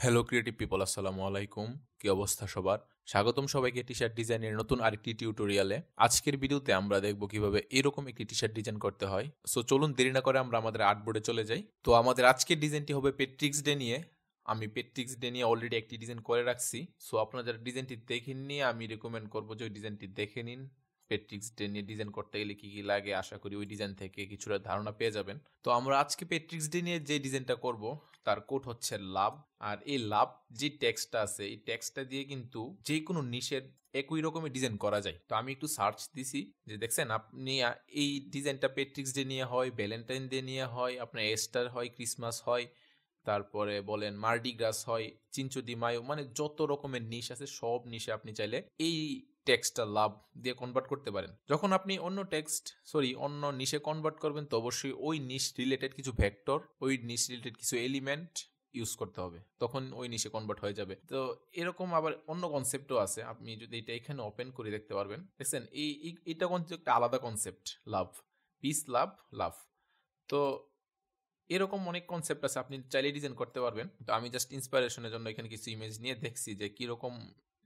Hello creative people, আসসালামু আলাইকুম। কি অবস্থা সবার? স্বাগতম সবাইকে টি শার্ট ডিজাইনের নতুন আরেকটি টিউটোরিয়ালে। আজকের ভিডিওতে আমরা দেখব কিভাবে এরকম একটি টি শার্ট ডিজাইন করতে হয়। সো চলুন দেরি না করে আমরা আমাদের আর্টবোর্ডে চলে যাই। তো আমাদের আজকের ডিজাইনটি হবে পেট্রিক্স ডে নিয়ে। আমি পেট্রিক্স ডে নিয়ে অলরেডি একটি ডিজাইন করে রাখছি। সো আপনারা যারা ডিজাইনটি দেখেন নিয়ে আমি রেকমেন্ড করবো যে ওই ডিজাইনটি দেখে নিন। পেট্রিক্স ডে নিয়ে ডিজাইন করতে গেলে কি কি লাগে আশা করি ওই ডিজাইন থেকে কিছুটা ধারণা পেয়ে যাবেন। তো আমরা আজকে পেট্রিক্স ডে নিয়ে যে ডিজাইনটা করব তার কোড হচ্ছে লাভ। আর এই লাভ যে টেক্সটটা আছে এই টেক্সটটা দিয়ে কিন্তু যে কোনো নিশের একই রকমের ডিজাইন করা যায়। তো আমি একটু সার্চ দিছি যে দেখছেন আপনি এই ডিজাইনটা পেট্রিক্স ডে নিয়ে হয়, ভ্যালেন্টাইন ডে নিয়ে হয়, আপনার এস্টার হয়, ক্রিসমাস হয়, তারপরে বলেন মার্ডি গ্রাস হয়, চিনচো দি মায়ো, মানে যত রকমের নিশ আছে সব নিশে আপনি চাইলে এই টেক্সটটা লাভ দিয়ে কনভার্ট করতে পারেন। যখন আপনি অন্য নিশে কনভার্ট করবেন তো অবশ্যই ওই নিশ রিলেটেড কিছু ভেক্টর, ওই নিশ রিলেটেড কিছু এলিমেন্ট ইউজ করতে হবে, তখন ওই নিশে কনভার্ট হয়ে যাবে। তো এরকম আবার অন্য কনসেপ্টও আছে, আপনি যদি এটা এখানে ওপেন করে দেখতে পারবেন। দেখছেন এটা একটা আলাদা কনসেপ্ট, লাভ, পিস লাভ, লাভ। তো এরকম অনেক কনসেপ্ট আছে, আপনি চাইলে ডিজাইন করতে পারবেন। তো আমি জাস্ট ইন্সপিরেশনের জন্য এখানে কিছু ইমেজ নিয়ে দেখছি যে কিরকম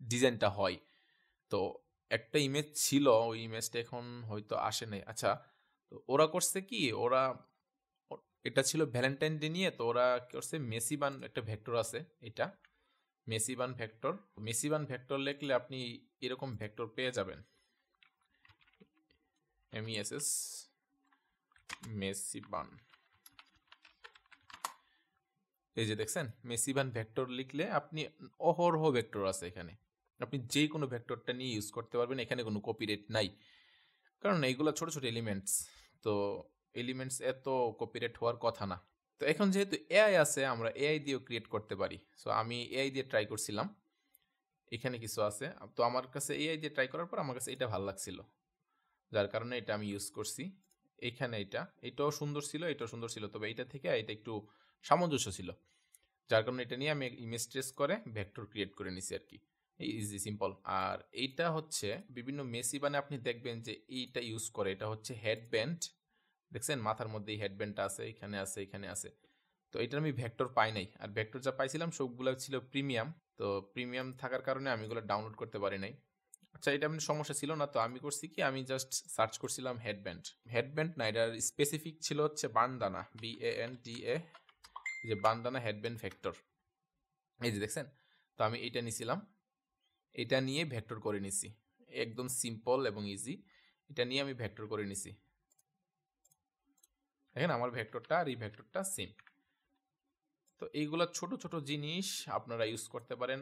ডিজাইনটা হয়। তো একটা ইমেজ ছিল, ওই ইমেজটা এখন হয়তো আসে নাই। আচ্ছা, তো ওরা করছে কি, এটা ছিল ভ্যালেন্টাইন ডে নিয়ে। তো ওরা করছে মেসিবান একটা ভেক্টর আছে, এটা মেসিবান ভেক্টর লিখলে আপনি এরকম ভেক্টর পেয়ে যাবেন, MESS মেসিবান। এই যে দেখছেন মেসিবান ভেক্টর লিখলে আপনি অহরহ ভেক্টর আছে এখানে, আপনি যে কোনো ভেক্টরটা নিয়ে ইউজ করতে পারবেন, এখানে কোনো কপিরাইট নাই, কারণ এইগুলো ছোট ছোট এলিমেন্টস। তো এলিমেন্টস এত কপিরাইট হওয়ার কথা না। তো এখন যেহেতু এআই আছে, আমরা এআই দিয়েও ক্রিয়েট করতে পারি। সো আমি এআই দিয়ে ট্রাই করছিলাম, এখানে কিছু আছে। তো আমার কাছে এআই দিয়ে ট্রাই করার পর আমার কাছে এটা ভালো লাগছিল, যার কারণে এটা আমি ইউজ করছি। এইখানে এটাও সুন্দর ছিল, এটাও সুন্দর ছিল, তবে এটা থেকে এটা একটু সামঞ্জস্য ছিল, যার কারণে এটা নিয়ে আমি ইমেজ ট্রেস করে ভেক্টর ক্রিয়েট করে নিছি আর কি। Easy simple. আর এইটা হচ্ছে বিভিন্ন মেসিবানে আপনি দেখবেন যে এইটা ইউজ করে, এটা হচ্ছে হেডব্যান্ড। দেখছেন মাথার মধ্যে এই হেডব্যান্ডটা আছে, এখানে আছে, এখানে আছে। তো এটার আমি ভেক্টর পাই নাই, আর ভেক্টর যা পাইছিলাম সবগুলো ছিল প্রিমিয়াম। তো প্রিমিয়াম থাকার কারণে আমি এগুলো ডাউনলোড করতে পারি নাই। আচ্ছা, এটা এমনি সমস্যা ছিল না। তো আমি করছি কি, আমি জাস্ট সার্চ করছিলাম হেডব্যান্ড না, এটার স্পেসিফিক ছিল হচ্ছে বান্দানা, BANDA, যে বান্দানা হেডব্যান্ড ভেক্টর। এই যে দেখছেন, তো আমি এটা নিছিলাম, এটা নিয়ে ভেক্টর করে নিছি, একদম সিম্পল এবং ইজি। এটা নিয়ে আমি ভেক্টর করে নিছি, দেখেন আমার ভেক্টরটা আর এই ভেক্টরটা সেম। তো এইগুলা ছোট ছোট জিনিস আপনারা ইউজ করতে পারেন।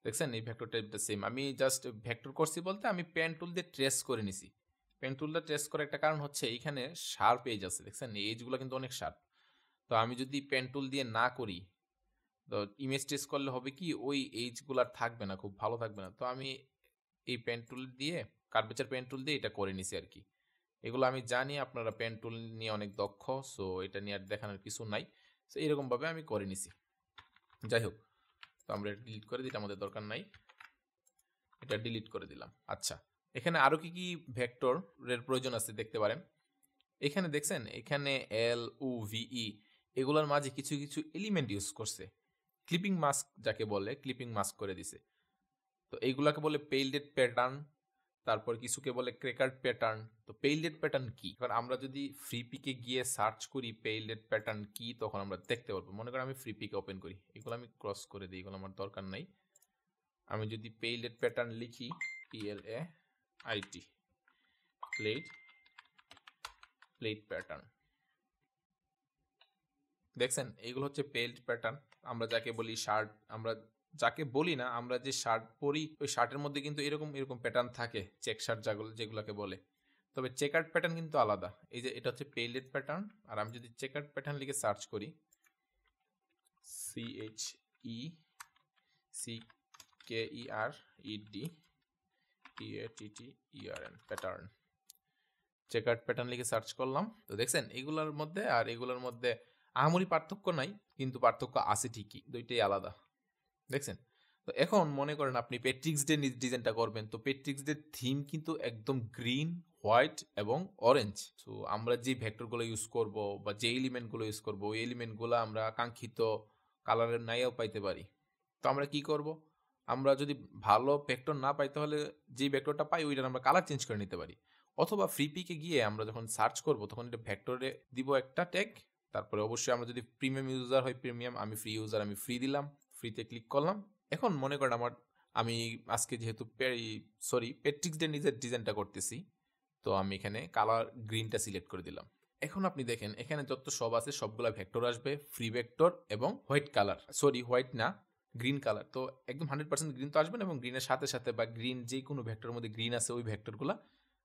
দেখছেন এই ভেক্টরটা সেম, আমি জাস্ট ভেক্টর করছি বলতে আমি পেন টুল দিয়ে ট্রেস করে নিছি। পেন টুল দিয়ে ট্রেস করার একটা কারণ হচ্ছে এইখানে শার্প এজ আছে, দেখছেন এই এজগুলো কিন্তু অনেক শার্প। তো আমি যদি পেন টুল দিয়ে না করি তো ইমেজ ট্রেস করলে হবে কি, ওই এইজগুলো আর থাকবে না, খুব ভালো থাকবে না। তো আমি এই পেন টুল দিয়ে, কার্ভেচার পেন টুল দিয়ে এটা করে নিছি আর কি। এগুলো আমি জানি আপনারা পেন টুল নিয়ে অনেক দক্ষ, সো এটা নিয়ে আর দেখানোর কিছু নাই। সো এরকমভাবে আমি করে নিছি। যাই হোক, তো আমরা এটা ডিলিট করে দিই, আমাদের দরকার নাই, এটা ডিলিট করে দিলাম। আচ্ছা, এখানে আরও কি কি ভেক্টরের প্রয়োজন আছে দেখতে পারেন। এখানে দেখছেন, এখানে LUVE এগুলোর মাঝে কিছু কিছু এলিমেন্ট ইউজ করছে, ক্লিপিং মাস্ক যাকে বলে, ক্লিপিং মাস্ক করে দিছে। তো এইগুলাকে বলে পেইল্ডেড প্যাটার্ন, তারপর কিছুকে বলে ক্রেকার্ড প্যাটার্ন। তো পেইল্ডেড প্যাটার্ন কি, এবার আমরা যদি ফ্রি পিকে গিয়ে সার্চ করি পেইল্ডেড প্যাটার্ন কি, তখন আমরা দেখতে পারবো। মনে করেন আমি ফ্রি পিকে ওপেন করি, এগুলো আমি ক্রস করে দিই, এগুলো আমার দরকার নাই। আমি যদি পেইল্ডেড প্যাটার্ন লিখি, PLAIT, প্লেট প্যাটার্ন, দেখছেন এইগুলো হচ্ছে পেইল্ড প্যাটার্ন। আমরা যাকে বলি শার্ট, আমরা যাকে বলি না, আমরা যে শার্ট পরি ওই শার্টের মধ্যে কিন্তু এরকম এরকম প্যাটার্ন থাকে, চেক শার্ট যেগুলোকে বলে। তবে চেকার্ড প্যাটার্ন কিন্তু আলাদা। এই যে এটা হচ্ছে পেইল্ডেড প্যাটার্ন, আর আমি যদি চেকার্ড প্যাটার্ন লিখে সার্চ করি, CHECKEREDPATTERN প্যাটার্ন, চেকার্ড প্যাটার্ন লিখে সার্চ করলাম। তো দেখছেন এগুলোর মধ্যে আর এগুলোর মধ্যে আহামরি পার্থক্য নাই, কিন্তু পার্থক্য আছে ঠিকই, দুইটাই আলাদা। দেখছেন, তো এখন মনে করেন আপনি পেট্রিক্স ডে ডিজাইনটা করবেন। তো পেট্রিক্স ডে থিম কিন্তু একদম গ্রিন, হোয়াইট এবং অরেঞ্জ। তো আমরা যে ভেক্টরগুলো ইউজ করব বা যে এলিমেন্টগুলো ইউজ করব, ওই এলিমেন্টগুলো আমরা কাঙ্ক্ষিত কালারের নাইও পাইতে পারি। তো আমরা কি করব, আমরা যদি ভালো ভেক্টর না পাই তাহলে যে ভেক্টরটা পাই ওইটার আমরা কালার চেঞ্জ করে নিতে পারি, অথবা ফ্রি পিকে গিয়ে আমরা যখন সার্চ করব তখন এটা ভেক্টরে দিব একটা ট্যাগ। তারপরে অবশ্যই আমরা যদি প্রিমিয়াম ইউজার হয় প্রিমিয়াম, আমি ফ্রি ইউজার আমি ফ্রি দিলাম, ফ্রিতে ক্লিক করলাম। এখন মনে করেন আমি আজকে যেহেতু পেট্রিক্স দিয়ে নিজের ডিজাইনটা করতেছি, তো আমি এখানে কালার গ্রিনটা সিলেক্ট করে দিলাম। এখন আপনি দেখেন এখানে যত সব আছে সবগুলা ভেক্টর আসবে, ফ্রি ভেক্টর এবং হোয়াইট কালার, হোয়াইট না গ্রিন কালার। তো একদম 100% গ্রিন তো আসবে না, এবং গ্রিনের সাথে সাথে বা গ্রিন যে কোনো ভেক্টরের মধ্যে গ্রিন আছে ওই ভেক্টরগুলা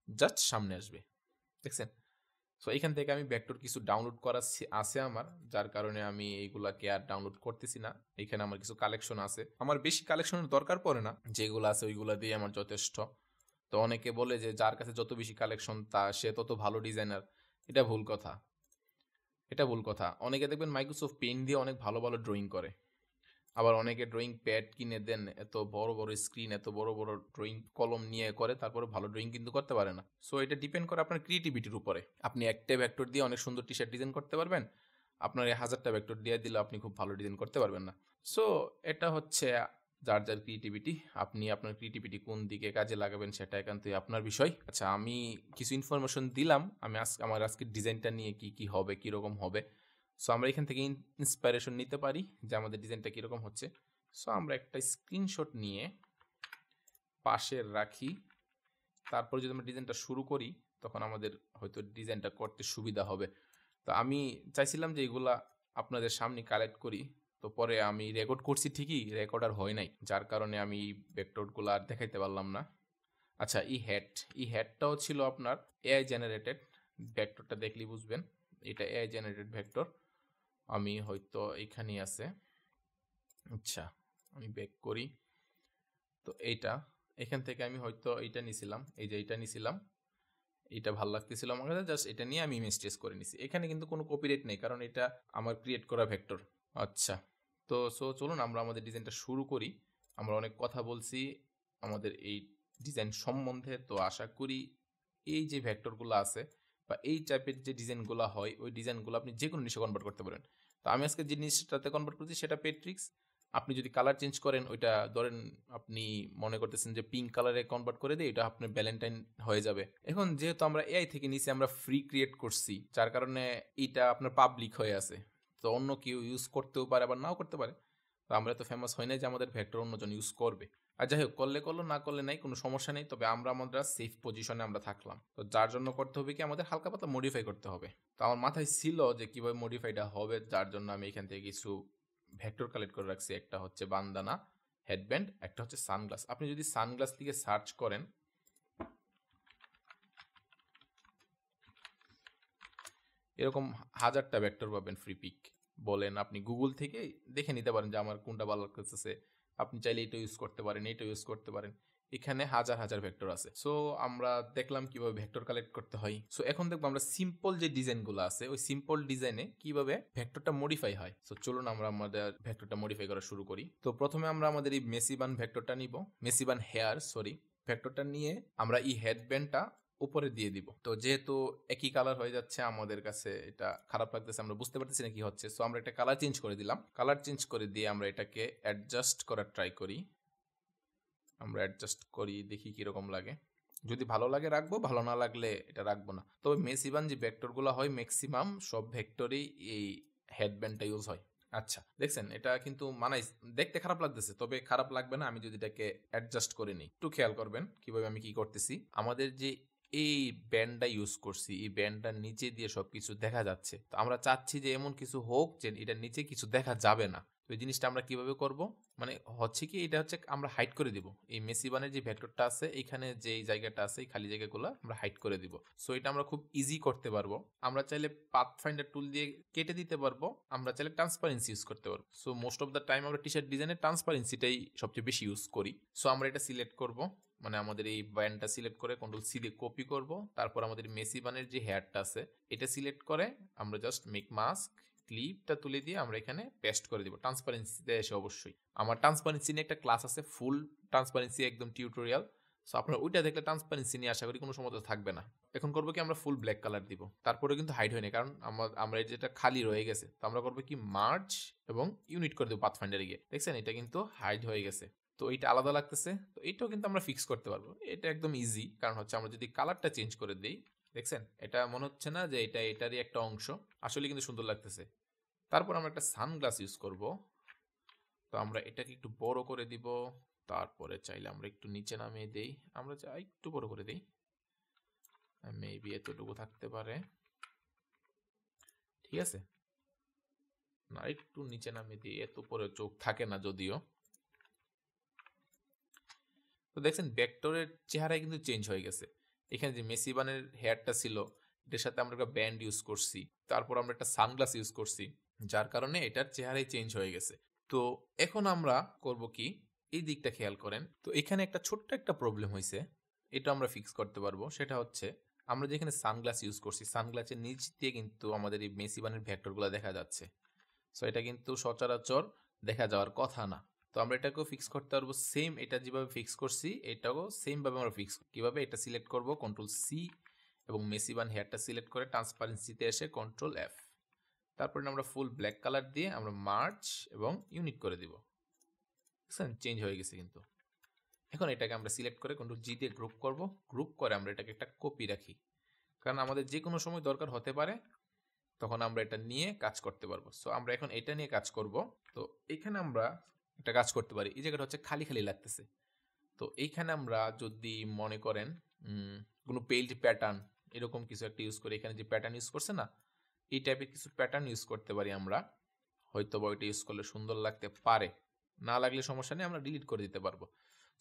জাস্ট সামনে আসবে, দেখছেন? সো এখান থেকে আমি ভেক্টর কিছু ডাউনলোড করা আছে আমার, যার কারণে আমি এইগুলাকে আর ডাউনলোড করতেছি না। এখানে আমার কিছু কালেকশন আছে, আমার বেশি কালেকশনের দরকার পড়ে না, যেগুলো আছে ওইগুলা দিয়ে আমার যথেষ্ট। তো অনেকে বলে যে যার কাছে যত বেশি কালেকশন সে তত ভালো ডিজাইনার। এটা ভুল কথা, এটা ভুল কথা। অনেকে দেখবেন মাইক্রোসফট পেইন্ট দিয়ে অনেক ভালো ভালো ড্রয়িং করে, আবার অনেকে ড্রয়িং প্যাড কিনে দেন, এত বড় বড় স্ক্রিন এত বড় বড় ড্রয়িং কলম নিয়ে করে, তারপরে ভালো ড্রয়িং কিন্তু করতে পারে না। সো এটা ডিপেন্ড করে আপনার ক্রিয়েটিভিটির উপরে। আপনি একটা ভেক্টর দিয়ে অনেক সুন্দর টি শার্ট ডিজাইন করতে পারবেন, আপনার 1000টা ভেক্টর দিয়ে দিলে আপনি খুব ভালো ডিজাইন করতে পারবেন না। সো এটা হচ্ছে যার যার ক্রিয়েটিভিটি, আপনি আপনার ক্রিয়েটিভিটি কোন দিকে কাজে লাগাবেন সেটা একান্তই আপনার বিষয়। আচ্ছা, আমি কিছু ইনফরমেশন দিলাম আমি আমার আজকের ডিজাইনটা নিয়ে কি কি হবে, কীরকম হবে। সো আমরা এখান থেকে ইন্সপাইরেশন নিতে পারি যে আমাদের ডিজাইনটা কীরকম হচ্ছে। সো আমরা একটা স্ক্রিনশট নিয়ে পাশে রাখি, তারপর যদি আমরা ডিজাইনটা শুরু করি তখন আমাদের হয়তো ডিজাইনটা করতে সুবিধা হবে। তো আমি চাইছিলাম যে এগুলা আপনাদের সামনে কালেক্ট করি, তো পরে আমি রেকর্ড করছি ঠিকই, রেকর্ড আর হয় নাই, যার কারণে আমি ভেক্টরগুলো আর দেখাইতে পারলাম না। আচ্ছা, এই হ্যাটটাও ছিল আপনার এআই জেনারেটেড, ভেক্টরটা দেখলেই বুঝবেন এটা এআই জেনারেটেড ভেক্টর। আমি হয়তো এখানেই আছে। আচ্ছা, আমি ব্যাক করি। তো এখান থেকে আমি হয়তো এইটা নিছিলাম, এই যে এইটা নিছিলাম, এটা ভালো লাগতেছিল আমার কাছে, জাস্ট এটা নিয়ে আমি ইমেজ টেস্ট করে নিছি। এখানে কিন্তু কোনো কপিরাইট নেই, কারণ এটা আমার ক্রিয়েট করা ভেক্টর। আচ্ছা, তো চলুন আমরা আমাদের ডিজাইনটা শুরু করি। আমরা অনেক কথা বলছি আমাদের এই ডিজাইন সম্বন্ধে, তো আশা করি এই যে ভেক্টরগুলো আছে বা এই টাইপের যে ডিজাইনগুলো হয় ওই ডিজাইনগুলো আপনি যে কোনো জিনিসে কনভার্ট করতে পারেন। তো আমি আজকে যে জিনিসটাতে কনভার্ট করছি সেটা পেট্রিক্স। আপনি যদি কালার চেঞ্জ করেন, ওইটা ধরেন আপনি মনে করতেছেন যে পিঙ্ক কালারে কনভার্ট করে দিই, এটা আপনার ভ্যালেন্টাইন হয়ে যাবে। এখন যেহেতু আমরা এআই থেকে নিচে আমরা ফ্রি ক্রিয়েট করছি, যার কারণে এটা আপনার পাবলিক হয়ে আছে, তো অন্য কেউ ইউজ করতেও পারে আবার নাও করতে পারে। তো আমরা তো ফেমাস হয় না যে আমাদের ভেক্টর অন্যজন ইউজ করবে। আর যাই হোক, করলে করলো না করলে নাই, কোনো সমস্যা নেই। তবে আমরা সেফ পজিশনে আমরা থাকলাম। তো যার জন্য করতে হবে কি, আমাদের হালকা পাতলা মডিফাই করতে হবে। তো আমার মাথায় ছিল যে কিভাবে মডিফাইটা হবে, যার জন্য আমি এখান থেকে কিছু ভেক্টর কালেক্ট করে রাখছি। একটা হচ্ছে বান্দানা, হেডব্যান্ড, একটা হচ্ছে সানগ্লাস। আপনি যদি সানগ্লাস লিখে সার্চ করেন, এরকম 1000টা ভেক্টর পাবেন। ফ্রি পিক বলেন, আপনি গুগল থেকে দেখে নিতে পারেন যে আমার কোনটা ভালো লাগতেছে। আপনি চাইলে এটা ইউজ করতে পারেন, এটা ইউজ করতে পারেন। এখানে হাজার হাজার ভেক্টর আছে। সো আমরা দেখলাম কিভাবে ভেক্টর কালেক্ট করতে হয়। সো এখন দেখবো আমরা সিম্পল যে ডিজাইনগুলো আছে ওই সিম্পল ডিজাইনে কিভাবে ভেক্টরটা মডিফাই হয়। সো চলুন আমরা আমাদের ভেক্টরটা মডিফাই করা শুরু করি। তো প্রথমে আমরা আমাদের এই মেসিবান ভেক্টরটা নিব, মেসিবান হেয়ার ভেক্টরটা নিয়ে আমরা এই হেডব্যান্ডটা উপরে দিয়ে দিব। তো যেহেতু একই কালার হয়ে যাচ্ছে আমাদের কাছে এটা খারাপ লাগতেছে, আমরা বুঝতে পারতেছি না কি হচ্ছে। সো আমরা একটা কালার চেঞ্জ করে দিলাম। কালার চেঞ্জ করে দিয়ে আমরা এটাকে অ্যাডজাস্ট করার ট্রাই করি। আমরা অ্যাডজাস্ট করি, দেখি কিরকম লাগে। যদি ভালো লাগে রাখবো, ভালো না লাগলে এটা রাখবো না। তবে মেসিবান যে ভেক্টরগুলো হয় ম্যাক্সিমাম সব ভেক্টরেই এই হেডব্যান্ডটা ইউজ হয়। আচ্ছা, দেখছেন এটা কিন্তু দেখতে খারাপ লাগতেছে, তবে খারাপ লাগবে না আমি যদি এটাকে অ্যাডজাস্ট করে নিই। একটু খেয়াল করবেন কিভাবে আমি কি করতেছি। আমাদের যে এই ব্যান্ডটা ইউজ করছি, এই ব্যান্ডটার নিচে দিয়ে সবকিছু দেখা যাচ্ছে। তো আমরা চাচ্ছি যে এমন কিছু হোক যে এটার নিচে কিছু দেখা যাবে না। তো এই জিনিসটা আমরা কিভাবে করব, মানে হচ্ছে কি, এটা হচ্ছে আমরা হাইড করে দিব। এই মেসিবানের যে ভেক্টরটা আছে এখানে যে জায়গাটা আছে এই খালি জায়গাগুলো আমরা হাইড করে দিব। সো এটা আমরা খুব ইজি করতে পারবো। আমরা চাইলে পাথফাইন্ডার টুল দিয়ে কেটে দিতে পারবো, আমরা চাইলে ট্রান্সপারেন্সি ইউজ করতে পারবো। So most of the time আমরা টি শার্ট ডিজাইনে ট্রান্সপারেন্সিটাই সবচেয়ে বেশি ইউজ করি। সো আমরা এটা সিলেক্ট করব, মানে আমাদের এই ব্যান্ডটা সিলেক্ট করে কন্ট্রোল সি দিয়ে কপি করব। তারপর আমাদের মেসিবানের যে হেয়ারটা আছে এটা সিলেক্ট করে আমরা জাস্ট মেক মাস্ক ক্লিপটা তুলে দিয়ে আমরা এখানে পেস্ট করে দিব। ট্রান্সপারেন্সিতে এসে অবশ্যই আমার ট্রান্সপারেন্সি নিয়ে একটা ক্লাস আছে, ফুল ট্রান্সপারেন্সি একদম টিউটোরিয়াল, সো আপনারা ওইটা দেখলে ট্রান্সপারেন্সি নিয়ে আশা করি কোনো সমস্যা থাকবে না। এখন করবো কি আমরা ফুল ব্ল্যাক কালার দিব, তারপরে কিন্তু হাইড হয়নি কারণ আমরা যেটা খালি রয়ে গেছে, তো আমরা করবো কি মার্জ এবং ইউনিট করে দেবো পাথফাইন্ডারে গিয়ে। দেখছেন এটা কিন্তু হাইড হয়ে গেছে, তো এইটা আলাদা লাগতেছে। তো এটাও কিন্তু আমরা ফিক্স করতে পারবো, এটা একদম ইজি। কারণ হচ্ছে আমরা যদি কালারটা চেঞ্জ করে দিই, দেখছেন এটা মনে হচ্ছে না যে এটা এটারই একটা অংশ, আসলে কিন্তু সুন্দর লাগতেছে। তারপর আমরা একটা সানগ্লাস ইউজ করব, তো আমরা এটাকে একটু বড় করে দিব। তারপরে চাইলে আমরা একটু নিচে নামিয়ে দেই, আমরা চাই একটু বড় করে দেই, মেবি এতটুকু থাকতে পারে, ঠিক আছে না, একটু নিচে নামিয়ে দিই, এত উপরে চোখ থাকে না যদিও। তো দেখছেন ভেক্টরের চেহারায় কিন্তু চেঞ্জ হয়ে গেছে। এখানে যে মেসি বানের হেয়ারটা ছিল, এটার সাথে আমরা একটা ব্যান্ড ইউজ করছি, তারপর আমরা একটা সানগ্লাস ইউজ করছি, যার কারণে এটার চেহারায় চেঞ্জ হয়ে গেছে। তো এখন আমরা করব কি, এই দিকটা খেয়াল করেন। তো এখানে একটা ছোট্ট একটা প্রবলেম হয়েছে, এটা আমরা ফিক্স করতে পারবো। সেটা হচ্ছে আমরা যেখানে সানগ্লাস ইউজ করছি, সানগ্লাসের নিচ দিয়ে কিন্তু আমাদের এই মেসি বানের ভেক্টরগুলো দেখা যাচ্ছে। সো এটা কিন্তু সচরাচর দেখা যাওয়ার কথা না। তো আমরা এটাকেও ফিক্স করতে পারবো সেম, এটা যেভাবে ফিক্স করছি এটাও সেম ভাবে আমরা ফিক্স। কিভাবে, এটা সিলেক্ট করব কন্ট্রোল সি এবং মেসি বান হেয়ারটা সিলেক্ট করে ট্রান্সপারেন্সিতে এসে কন্ট্রোল এফ, তারপরে আমরা ফুল ব্ল্যাক কালার দিয়ে আমরা মার্চ এবং ইউনিট করে দিব। বুঝছেন চেঞ্জ হয়ে গেছে কিন্তু। এখন এটাকে আমরা সিলেক্ট করে কন্ট্রোল জি দিয়ে গ্রুপ করব, গ্রুপ করে আমরা এটাকে একটা কপি রাখি, কারণ আমাদের যে কোনো সময় দরকার হতে পারে, তখন আমরা এটা নিয়ে কাজ করতে পারবো। সো আমরা এখন এটা নিয়ে কাজ করব। তো এখানে আমরা একটা কাজ করতে পারি, এই জায়গাটা হচ্ছে খালি খালি লাগতেছে। তো এইখানে আমরা যদি মনে করেন কোনো পেইল্ড প্যাটার্ন এরকম কিছু একটা ইউজ করি, এখানে যে প্যাটার্ন ইউজ করছে না, এই টাইপের কিছু প্যাটার্ন ইউজ করতে পারি আমরা, হয়তো বা ওইটা ইউজ করলে সুন্দর লাগতে পারে, না লাগলে সমস্যা নেই, আমরা ডিলিট করে দিতে পারবো।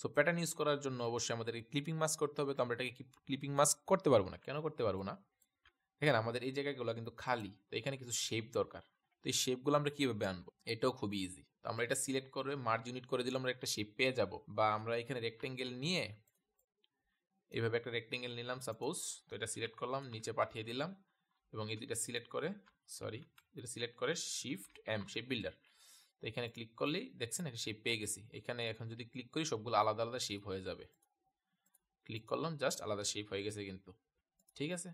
সো প্যাটার্ন ইউজ করার জন্য অবশ্যই আমাদের ক্লিপিং মাস্ক করতে হবে। তো আমরা এটাকে ক্লিপিং মাস্ক করতে পারবো না, কেন করতে পারবো না, দেখেন আমাদের এই জায়গাগুলো কিন্তু খালি, তো এখানে কিছু শেপ দরকার। তো এই শেপগুলো আমরা কিভাবে আনবো, এটাও খুবই ইজি। তো আমরা এটা সিলেক্ট করে মার্জ ইউনিট করে দিলে আমরা একটা শেপ পেয়ে যাব, বা আমরা এখানে রেক্টেঙ্গেল নিয়ে এইভাবে একটা রেক্টেঙ্গেল নিলাম সাপোজ, তো এটা সিলেক্ট করলাম, নিচে পাঠিয়ে দিলাম, এবং এই দুইটা সিলেক্ট করে এটা সিলেক্ট করে শিফট এম শেপ বিল্ডার, তো এখানে ক্লিক করলেই দেখছেন একটা শেপ পেয়ে গেছি। এখানে এখন যদি ক্লিক করি সবগুলো আলাদা আলাদা শেপ হয়ে যাবে, ক্লিক করলাম জাস্ট আলাদা শেপ হয়ে গেছে কিন্তু, ঠিক আছে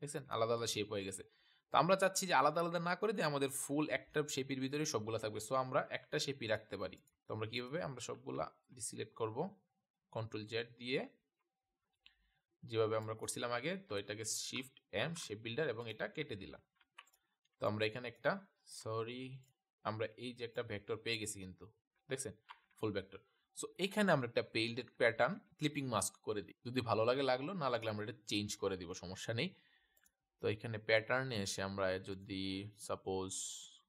দেখছেন আলাদা আলাদা শেপ হয়ে গেছে। তো আমরা চাচ্ছি যে আলাদা আলাদা না করে দিয়ে আমাদের ফুল একটা শেপের ভিতরে সবগুলো থাকবে। সো আমরা একটা শেপই রাখতে পারি। তো আমরা কিভাবে, আমরা সবগুলা সিলেক্ট করব কন্ট্রোল জেড দিয়ে, যেভাবে আমরা করছিলাম আগে। তো এটাকে শিফট এম শেপ বিল্ডার এবং এটা কেটে দিলাম। তো আমরা এখানে একটা আমরা এই যে একটা ভেক্টর পেয়ে গেছি কিন্তু, দেখছেন ফুল ভেক্টর। সো এখানে আমরা একটা পেইল্ড প্যাটার্ন ক্লিপিং মাস্ক করে দিই, যদি ভালো লাগে লাগলো, না লাগলে আমরা এটা চেঞ্জ করে দিব, সমস্যা নেই। তো এখানে প্যাটার্নে এসে আমরা যদি সাপোজ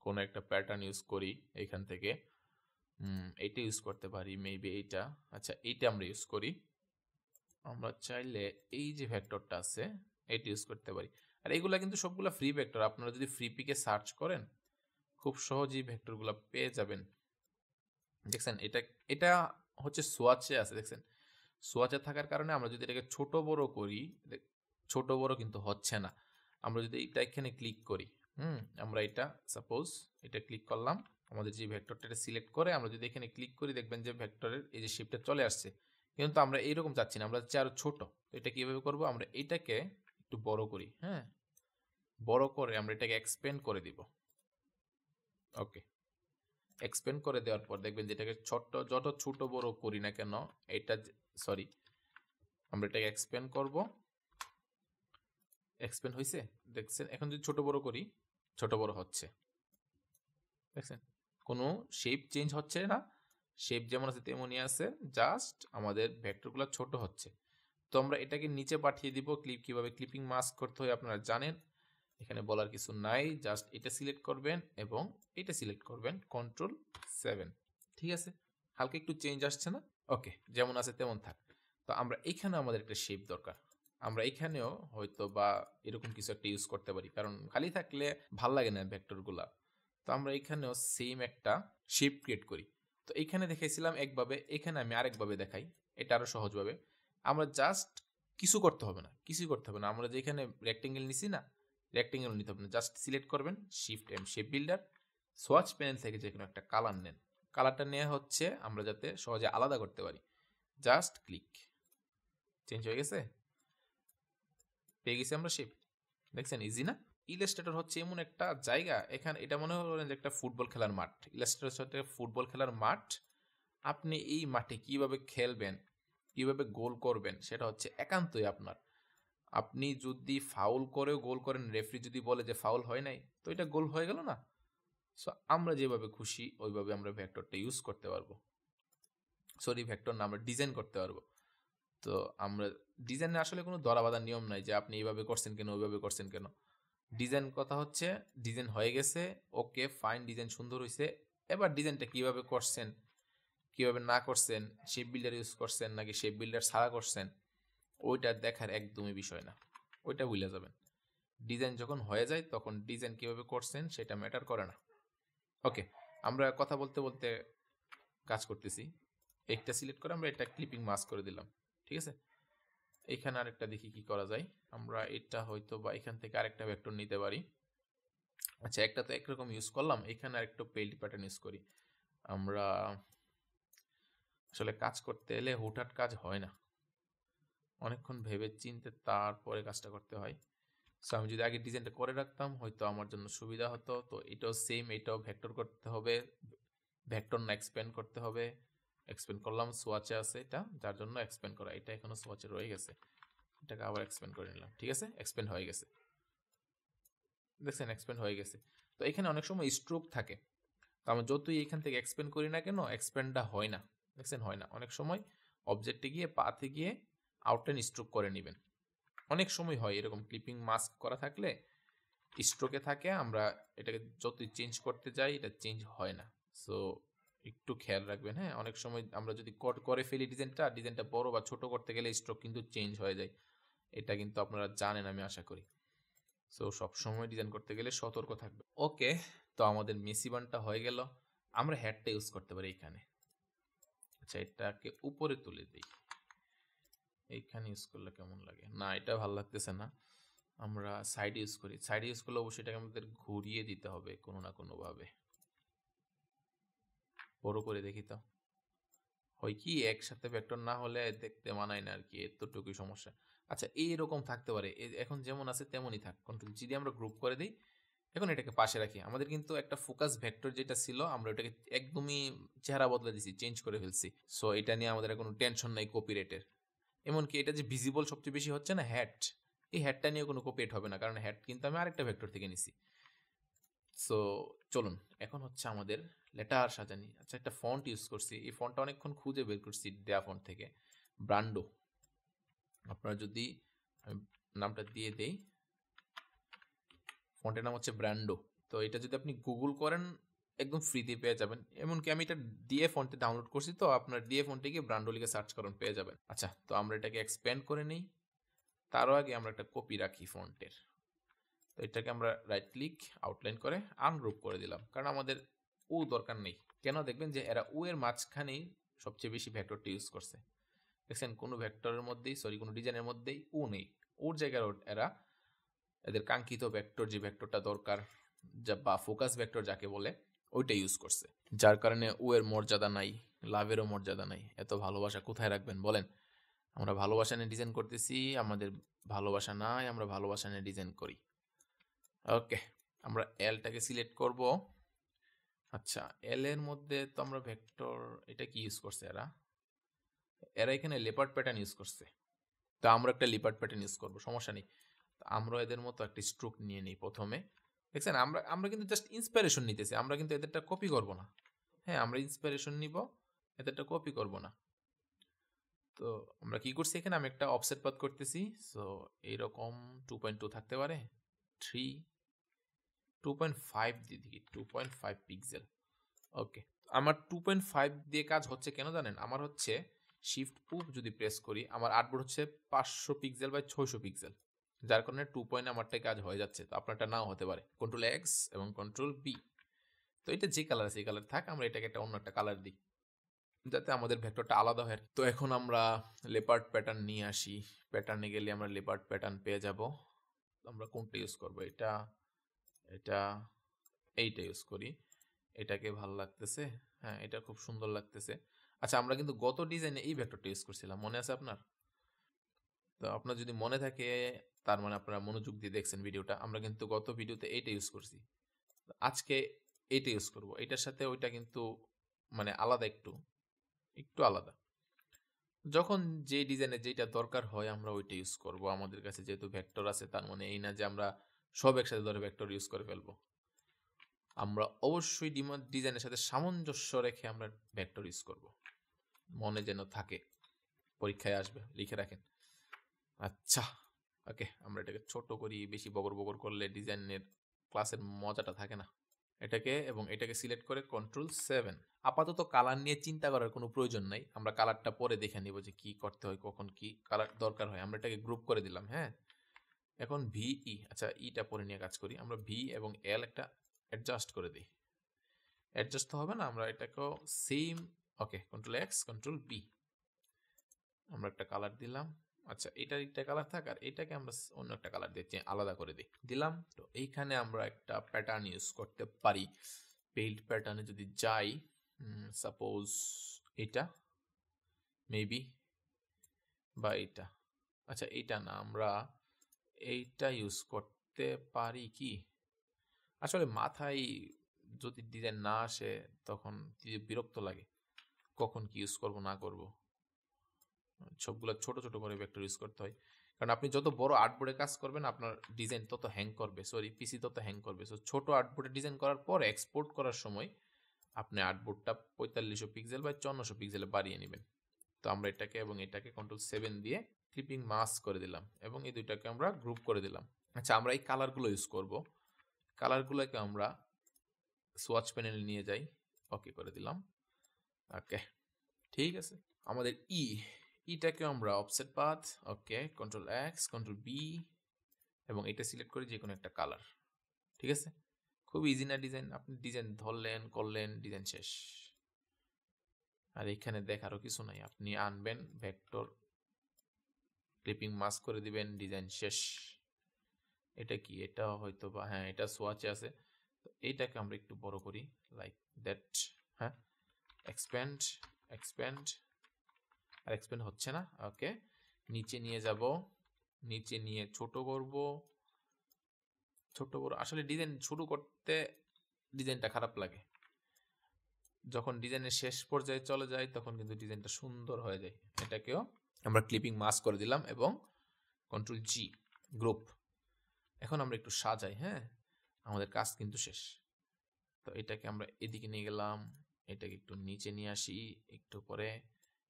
কোনো একটা প্যাটার্ন ইউজ করি, এখান থেকে এইটা ইউজ করতে পারি, মেবি এইটা, আচ্ছা এইটা আমরা ইউজ করি। আমরা চাইলে এই যে ভেক্টরটা আছে এটা ইউজ করতে পারি। আর এগুলা কিন্তু সবগুলা ফ্রি ভেক্টর, আপনারা যদি ফ্রি পিকে সার্চ করেন খুব সহজেই ভেক্টরগুলো পেয়ে যাবেন। দেখছেন এটা এটা হচ্ছে সোয়াচে আছে, দেখছেন সোয়াচে থাকার কারণে আমরা যদি এটাকে ছোট বড় করি, ছোট বড় কিন্তু হচ্ছে না। আমরা যদি এটা এখানে ক্লিক করি, আমরা এটা সাপোজ এটা ক্লিক করলাম, আমাদের যে ভেক্টরটা সিলেক্ট করে আমরা যদি এখানে ক্লিক করি, দেখবেন যে ভেক্টরের এই যে শেপটা চলে আসছে। কিন্তু আমরা এইরকম চাচ্ছি না, আমরা চাচ্ছি আরো ছোট। তো এটা কিভাবে করব, আমরা এটাকে একটু বড় করি, বড় করে আমরা এটাকে এক্সপেন্ড করে দিব। ওকে, এক্সপেন্ড করে দেওয়ার পর দেখবেন যে এটাকে যত ছোট বড় করি না কেন, এটা আমরা এটাকে এক্সপেন্ড করব। এক্সপেন্ড হয়েছে, দেখছেন এখন যদি ছোট বড় করি ছোট বড় হচ্ছে, দেখছেন কোনো শেপ চেঞ্জ হচ্ছে না, শেপ যেমন আছে তেমনই আছে, জাস্ট আমাদের ভেক্টরগুলো ছোট হচ্ছে। তো আমরা এটাকে নিচে পাঠিয়ে দিব। কিভাবে ক্লিপিং মাস্ক করতে হয় আপনারা জানেন, এখানে বলার কিছু নাই, জাস্ট এটা সিলেক্ট করবেন এবং এটা সিলেক্ট করবেন কন্ট্রোল 7, ঠিক আছে হালকা একটু চেঞ্জ আসছে না, ওকে যেমন আছে তেমন থাক। তো আমরা এখানে আমাদের একটা শেপ দরকার, আমরা এখানেও হয়তো বা এরকম কিছু একটা ইউজ করতে পারি, কারণ খালি থাকলে ভাল লাগে না ভেক্টরগুলা। তো আমরা এখানেও সেম একটা শেপ ক্রিয়েট করি। তো এখানে দেখাইছিলাম একভাবে, এখানে আমি আরেকভাবে দেখাই, এটা আরো সহজভাবে। আমরা জাস্ট কিছু করতে হবে না, কিছুই করতে হবে না, আমরা যেখানে রেক্টেঙ্গেল নিছি না, রেক্টেঙ্গেল নিতে হবে না, জাস্ট সিলেক্ট করবেন shift M shape builder, swatch panel থেকে যে কোনো একটা কালার নেন, কালারটা নেওয়া হচ্ছে আমরা যাতে সহজে আলাদা করতে পারি, জাস্ট ক্লিক, চেঞ্জ হয়ে গেছে, পেয়ে গেছি আমরা শেপ। দেখছেন ইজি না? ইলাস্ট্রেটর হচ্ছে এমন একটা জায়গা, এখানে এটা মনে করেন যে একটা ফুটবল খেলার মাঠ। ইলাস্ট্রেটর হচ্ছে ফুটবল খেলার মাঠ। আপনি এই মাঠে কিভাবে খেলবেন, কিভাবে গোল করবেন, সেটা হচ্ছে একান্তই আপনার। আপনি যদি ফাউল করেও গোল করেন, রেফারি যদি বলে যে ফাউল হয় নাই, তো এটা গোল হয়ে গেল না? সো আমরা যেভাবে খুশি ওইভাবে আমরা ভেক্টরটা ইউজ করতে পারবো। সরি, ভেক্টর না, আমরা ডিজাইন করতে পারবো। তো আমরা ডিজাইনে আসলে কোনো ধরাবাঁধার নিয়ম নাই যে আপনি এইভাবে করছেন কেন, ওইভাবে করছেন কেন। ডিজাইন কথা হচ্ছে ডিজাইন হয়ে গেছে, ওকে ফাইন, ডিজাইন সুন্দর হয়েছে। এবার ডিজাইনটা কিভাবে করছেন, কিভাবে না করছেন, শেপ বিল্ডার ইউজ করছেন নাকি শেপ বিল্ডার ছাড়া করছেন, ওইটা দেখার একদমই বিষয় না, ওইটা ভুলে যাবেন। ডিজাইন যখন হয়ে যায় তখন ডিজাইন কিভাবে করছেন সেটা ম্যাটার করে না। ওকে, আমরা কথা বলতে বলতে কাজ করতেছি। একটা সিলেক্ট করে আমরা এটা ক্লিপিং মাস্ক করে দিলাম, ঠিক আছে। এখানে আরেকটা দেখি কি করা যায়। আমরা এটা হয়তো বা এখান থেকে আরেকটা ভেক্টর নিতে পারি। আচ্ছা, একটা তো একরকম ইউজ করলাম, এখানে আরেকটা পেইন্ট প্যাটার্ন ইউজ করি। আমরা আসলে কাজ করতে এলে হুটহাট কাজ হয় না, অনেকক্ষণ ভেবে চিনতে তারপরে কাজটা করতে হয়। সো আমি যদি আগে ডিজাইনটা করে রাখতাম হয়তো আমার জন্য সুবিধা হতো। তো এটাও সেম, এটাও ভেক্টর করতে হবে, ভেক্টর না এক্সপ্যান্ড করতে হবে। এক্সপ্যান্ড করলাম, সোয়াচে আছে এটা, যার জন্য এক্সপ্যান্ড করা। এটা এখনো সোয়াচে রয়ে গেছে, এটাকে আবার এক্সপ্যান্ড করে নিলাম, ঠিক আছে, এক্সপ্যান্ড হয়ে গেছে। দেখছেন এক্সপ্যান্ড হয়ে গেছে। তো এখানে অনেক সময় স্ট্রোক থাকে, তো আমরা যতই এখান থেকে এক্সপ্যান্ড করি না কেন, এক্সপ্যান্ডটা হয় না। দেখছেন হয় না, অনেক সময় অবজেক্টে গিয়ে পাতে গিয়ে আউটলাইন স্ট্রোক করে নেবেন। অনেক সময় হয় এরকম, ক্লিপিং মাস্ক করা থাকলে স্ট্রোকে থাকে, আমরা এটাকে যতই চেঞ্জ করতে যাই এটা চেঞ্জ হয় না। সো একটু খেয়াল রাখবেন। হ্যাঁ, অনেক সময় আমরা যদি কট করে ফেলি ডিজাইনটা বড় বা ছোট করতে গেলে স্ট্রোক কিন্তু চেঞ্জ হয়ে যায়। এটা কিন্তু আপনারা জানেন আমি আশা করি। সো সবসময় ডিজাইন করতে গেলে সতর্ক থাকবে। ওকে, তো আমাদের মেসি বানটা হয়ে গেল। আমরা হেডটা ইউজ করতে পারি এখানে। আচ্ছা, এটাকে উপরে তুলে দিই। এইখানে ইউজ করলে কেমন লাগে? না, এটা ভালো লাগতেছে না। আমরা সাইড ইউজ করি। সাইড ইউজ করলে অবশ্যই এটাকে আমাদের ঘুরিয়ে দিতে হবে কোনো না কোনো ভাবে। বড় করে দেখি তো হয় কি, একসাথে ভেক্টর না হলে দেখতে মানায় না আর কি, এতটুকুই সমস্যা। আচ্ছা, এইরকম থাকতে পারে, এখন যেমন আছে তেমনই থাক। কন্ট্রোল জি দিয়ে আমরা গ্রুপ করে দিই। এখন এটাকে পাশে রাখি। আমাদের কিন্তু একটা ফোকাস ভেক্টর যেটা ছিল, আমরা ওটাকে একদমই চেহারা বদলে দিছি, চেঞ্জ করে ফেলছি। সো এটা নিয়ে আমাদের কোনো টেনশন নাই কপিরাইটের। এমনকি এটা যে ভিজিবল সবচেয়ে বেশি হচ্ছে না, হ্যাট, এই হ্যাটটা নিয়ে কোনো কপিরাইট হবে না, কারণ হ্যাট কিন্তু আমি আরেকটা ভেক্টর থেকে নিছি। সো চলুন, এখন হচ্ছে আমাদের লেটার সাজানি। আচ্ছা, একটা ফন্ট ইউজ করছি, এই ফন্টটা অনেকক্ষণ খুঁজে বের করছি দেয়া ফন্ট থেকে, ব্র্যান্ডো। আপনারা যদি আমি নামটা দিয়ে দেই, ফন্টের নাম হচ্ছে ব্র্যান্ডো। তো এটা যদি আপনি গুগল করেন একদম ফ্রিতে পেয়ে যাবেন। এমনকি আমি এটা ডিএ ফন্টে ডাউনলোড করছি, তো আপনার ডিএ ফন্টে গিয়ে ব্র্যান্ডো লিখে সার্চ করুন, পেয়ে যাবেন। আচ্ছা, তো আমরা এটাকে এক্সপ্যান্ড করে নিই। তারও আগে আমরা একটা কপি রাখি ফন্টের। তো এটাকে আমরা রাইট ক্লিক, আউটলাইন করে আনগ্রুপ করে দিলাম, কারণ আমাদের ও দরকার নেই। কেন? দেখবেন যে এরা ও এর মাঝখানেই সবচেয়ে বেশি ভেক্টরটা ইউজ করছে। দেখছেন কোনো ভেক্টরের মধ্যেই, সরি কোনো ডিজাইনের মধ্যেই ও নেই, ওর জায়গায় এরা এদের কাঙ্ক্ষিত ভেক্টর, যে ভেক্টরটা দরকার যা বা ফোকাস ভেক্টর যাকে বলে, ওইটা ইউজ করছে। যার কারণে ও এর মর্যাদা নাই, লাভেরও মর্যাদা নাই। এত ভালোবাসা কোথায় রাখবেন বলেন? আমরা ভালোবাসা নিয়ে ডিজাইন করতেছি, আমাদের ভালোবাসা নাই, আমরা ভালোবাসা নিয়ে ডিজাইন করি। ওকে, আমরা এলটাকে সিলেক্ট করব। আচ্ছা, এল এর মধ্যে তো আমরা ভেক্টর, এটা কি ইউজ করছে এরা? এরা এখানে লেপার্ড প্যাটার্ন ইউজ করছে। তো আমরা একটা লেপার্ড প্যাটার্ন ইউজ করব, সমস্যা নেই। আমরা এদের মতো একটা স্ট্রোক নিয়ে নিই প্রথমে। দেখছেন আমরা আমরা কিন্তু জাস্ট ইন্সপিরেশন নিতেছি, আমরা কিন্তু এদেরটা কপি করব না। হ্যাঁ, আমরা ইন্সপিরেশন নিব, এদেরটা কপি করব না। তো আমরা কি করছি, এখানে আমি একটা অফসেট পাথ করতেছি। সো এইরকম 2.2 থাকতে পারে, 3, 2.5 দিয়ে দিই, 2.5 পিক্সেল। ওকে, আমার 2.5 দিয়ে কাজ হচ্ছে কেন জানেন? আমার হচ্ছে শিফট পুপ যদি প্রেস করি, আমার আর্টবোর্ড হচ্ছে 500 পিক্সেল বাই 600 পিক্সেল, যার কারণে 2 আমারটাই কাজ হয়ে যাচ্ছে। তো আপনারটা নাও হতে পারে। কন্ট্রোল এক্স এবং কন্ট্রোল বি। তো এটা যে কালার আছে এই কালার থাক, আমরা এটাকে একটা অন্য একটা কালার দিই যাতে আমাদের ভেক্টরটা আলাদা হয়। তো এখন আমরা লেপার্ড প্যাটার্ন নিয়ে আসি। প্যাটার্নে গেলে আমরা লেপার্ড প্যাটার্ন পেয়ে যাব। আমরা কোনটা ইউজ করব? এটা, এটা, এইটা ইউজ করি। এটাকে ভালো লাগতেছে। হ্যাঁ, এটা খুব সুন্দর লাগতেছে। আচ্ছা, আমরা কিন্তু গত ডিজাইনে এই ভেক্টরটা ইউজ করছিলাম, মনে আছে আপনার? তো আপনার যদি মনে থাকে তার মানে আপনারা মনোযোগ দিয়ে দেখছেন ভিডিওটা। আমরা কিন্তু গত ভিডিওতে এইটা ইউজ করছি। আজকে এইটা ইউজ করব। এটার সাথে ওইটা কিন্তু মানে আলাদা একটু আলাদা। যখন যে ডিজাইনের যেটা দরকার হয় আমরা ওইটা ইউজ করব। আমাদের কাছে যেহেতু ভেক্টর আছে তার মানে এই না যে আমরা সব একসাথে ধরে ভেক্টর ইউজ করে ফেলবো। আমরা অবশ্যই ডিজাইনের সাথে সামঞ্জস্য রেখে আমরা ভেক্টর ইউজ করব। মনে যেন থাকে, পরীক্ষায় আসবে, লিখে রাখেন। আচ্ছা, ওকে, আমরা এটাকে ছোট করি। বেশি বগর বগর করলে ডিজাইনের ক্লাসের মজাটা থাকে না। এটাকে সিলেক্ট করে Ctrl+7। আপাতত কালার নিয়ে চিন্তা করার কোনো প্রয়োজন নাই। আমরা কালারটা পরে দেখে নিব যে কি করতে হয়, কখন কি কালার দরকার হয়। আমরা এটাকে গ্রুপ করে দিলাম। হ্যাঁ, এখন VE, আচ্ছা ইটা পরে নিয়ে কাজ করি। আমরা V এবং L একটা অ্যাডজাস্ট করে দিই। অ্যাডজাস্ট তো হবে না, আমরা এটাকেও সেম। ওকে, Ctrl+X, Ctrl+B। আমরা একটা কালার দিলাম। আচ্ছা, এটার একটা কালার থাক, আর এটাকে আমরা অন্য একটা কালার দিয়ে আলাদা করে দিলাম। তো এইখানে আমরা একটা প্যাটার্ন ইউজ করতে পারি। পেইন্ট প্যাটার্নে যদি যাই, সাপোজ এটা মেবি, বা এটা, আচ্ছা এইটা না, আমরা এইটা ইউজ করতে পারি কি। আসলে মাথায় যদি ডিজাইন না আসে তখন বিরক্ত লাগে, কখন কি ইউজ করব না করব। সবগুলো ছোট ছোট করে ভেক্টর ইউজ করতে হয়, কারণ আপনি যত বড় আর্টবোর্ডে কাজ করবেন আপনার ডিজাইন তত হ্যাং করবে, পিসি তত হ্যাং করবে। সো ছোট আর্টবোর্ডে ডিজাইন করার পর এক্সপোর্ট করার সময় আপনি আর্টবোর্ডটা 4500 পিক্সেল বা 5400 পিক্সেলে বাড়িয়ে নেবেন। তো আমরা এটাকে এবং এটাকে Ctrl+7 দিয়ে ক্লিপিং মাস্ক করে দিলাম এবং এই দুইটাকে আমরা গ্রুপ করে দিলাম। আচ্ছা, আমরা এই কালারগুলো ইউজ করব। কালারগুলোকে আমরা সোয়াচ প্যানেলে নিয়ে যাই, ওকে করে দিলাম। ওকে, ঠিক আছে। আমাদের ইটাকে আমরা অফসেট পাথ, ওকে, Ctrl+X, Ctrl+B এবং এটা সিলেক্ট করে যে কোনো একটা কালার। ঠিক আছে, খুব ইজি না ডিজাইন? আপনি ডিজাইন ধরলেন, করলেন, ডিজাইন শেষ। আর এখানে দেখারও কিছু নাই, আপনি আনবেন ভেক্টর, ক্লিপিং মাস্ক করে দিবেন, ডিজাইন শেষ। এটা কি? এটা হয়তো বা, হ্যাঁ এটা সোয়াচে আছে। তো এইটাকে আমরা একটু বড় করি, লাইক দ্যাট। হ্যাঁ, এক্সপ্যান্ড, এক্সপ্যান্ড, আর এক্সপ্যান্ড হচ্ছে না। ওকে, নিচে নিয়ে যাব, নিচে নিয়ে ছোট করব, ছোট বড়। আসলে ডিজাইন শুরু করতে ডিজাইনটা খারাপ লাগে, যখন ডিজাইনের শেষ পর্যায়ে চলে যায় তখন কিন্তু ডিজাইনটা সুন্দর হয়ে যায়। এটাকেও আমরা ক্লিপিং মাস্ক করে দিলাম এবং Ctrl+G, গ্রুপ। এখন আমরা একটু সাজাই। হ্যাঁ, আমাদের কাজ কিন্তু শেষ। তো এটাকে আমরা এদিকে নিয়ে গেলাম, এটাকে একটু নিচে নিয়ে আসি একটু পরে,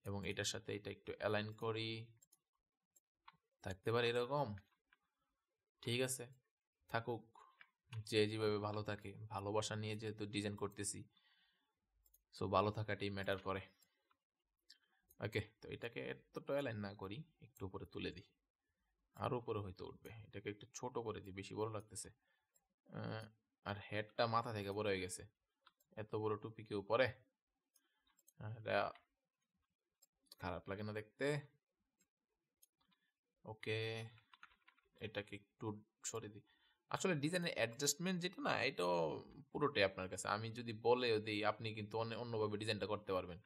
এবং এটার সাথে এটা একটু অ্যালাইন করি, থাকতে পারে এরকম। ঠিক আছে, থাকুক, যে যেভাবে ভালো থাকে। ভালোবাসা নিয়ে যেহেতু ডিজাইন করতেছি, সো ভালো থাকাটাই ম্যাটার করে। ওকে, তো এটাকে এতটা অ্যালাইন না করি, একটু উপরে তুলে দিই, আরো উপরে হয়তো উঠবে। এটাকে একটু ছোট করে দিই, বেশি বড় লাগতেছে। আর হেডটা মাথা থেকে বড় হয়ে গেছে, এত বড় টুপি কেউ পরে? এটা খারাপ লাগে না দেখতে। ওকে, এটাকে একটু সরে দিই। আসলে ডিজাইনের অ্যাডজাস্টমেন্ট যেটা না, এটা পুরোটাই আপনার কাছে। আমি যদি বলে দিই আপনি কিন্তু অন্যভাবে ডিজাইনটা করতে পারবেন,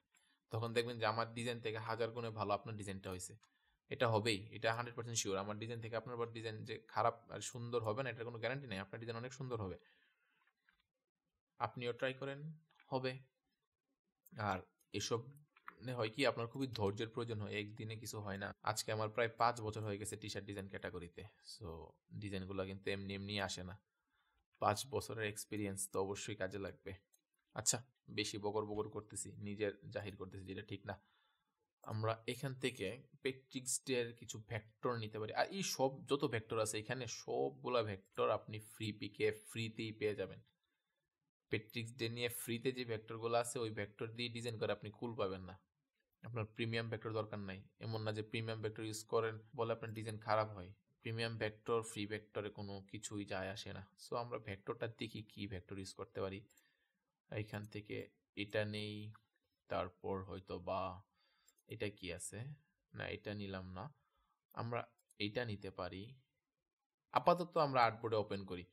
তখন দেখবেন যে আমার ডিজাইন থেকে 1000 গুণে ভালো আপনার ডিজাইনটা হয়েছে। এটা হবেই, এটা 100% শিওর। আমার ডিজাইন থেকে আপনার ডিজাইন যে খারাপ আর সুন্দর হবে না এটার কোনো গ্যারান্টি নেই। আপনার ডিজাইন অনেক সুন্দর হবে, আপনিও ট্রাই করেন, হবে। আর এসব হয় কি, আপনার খুবই ধৈর্যের প্রয়োজন হয়, একদিনে কিছু হয় না। আজকে আমার প্রায় 5 বছর হয়ে গেছে টি শার্ট ডিজাইন ক্যাটাগরিতে। সো ডিজাইনগুলো কিন্তু এমনি এমনি আসে না, 5 বছরের এক্সপিরিয়েন্স তো অবশ্যই কাজে লাগবে। আচ্ছা, বেশি বকর বকর করতেছি, নিজের জাহির করতেছি, যেটা ঠিক না। আমরা এখান থেকে পেট্রিক্সের কিছু ভেক্টর নিতে পারি। আর এই সব যত ভেক্টর আছে এখানে সবগুলা ভেক্টর আপনি ফ্রিতেই পেয়ে যাবেন। পেট্রিক্স ডে নিয়ে ফ্রিতে যে ভেক্টরগুলো আছে ওই ভেক্টর দিয়ে ডিজাইন করে আপনি কুল পাবেন না। আপনার প্রিমিয়াম ভেক্টর দরকার নাই, এমন না যে প্রিমিয়াম ভেক্টর ইউজ করেন বলে আপনার ডিজাইন খারাপ হয়। প্রিমিয়াম ভেক্টর ফ্রি ভেক্টরে কোনো কিছুই যায় আসে না। সো আমরা ভেক্টরটা দেখি কি ভেক্টর ইউজ করতে পারি। এইখান থেকে এটা নেই, তারপর হয়তো বা এটা কি আছে, না এটা নিলাম না, আমরা এটা নিতে পারি। আপাতত আমরা আর্টবোর্ডে ওপেন করি,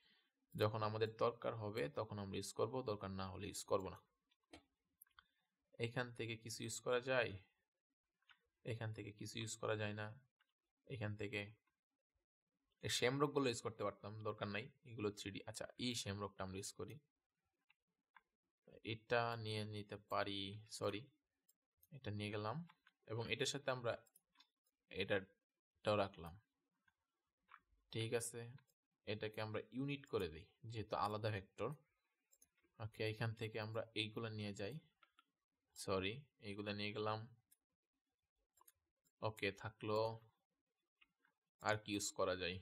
যখন আমাদের দরকার হবে তখন আমরা ইউজ করব, দরকার না হলে ইউজ করব না। এখান থেকে কিছু ইউজ করা যায়, এখান থেকে কিছু ইউজ করা যায় না, এখান থেকে এই শেমরকগুলো ইউজ করতে পারতাম, দরকার নাই, এগুলো 3D। আচ্ছা, এই শেমরকটা আমরা ইউজ করি, এটা নিয়ে নিতে পারি, সরি এটা নিয়ে গেলাম, এবং এটার সাথে আমরা এটাটাও রাখলাম। ঠিক আছে, এটাকে আমরা ইউনিট করে দিই যেহেতু আলাদা ভেক্টর। ওকে, এখান থেকে আমরা এইগুলো নিয়ে যাই, সরি এইগুলো নিয়ে গেলাম। ওকে, থাকলো। আর কি ইউজ করা যায়?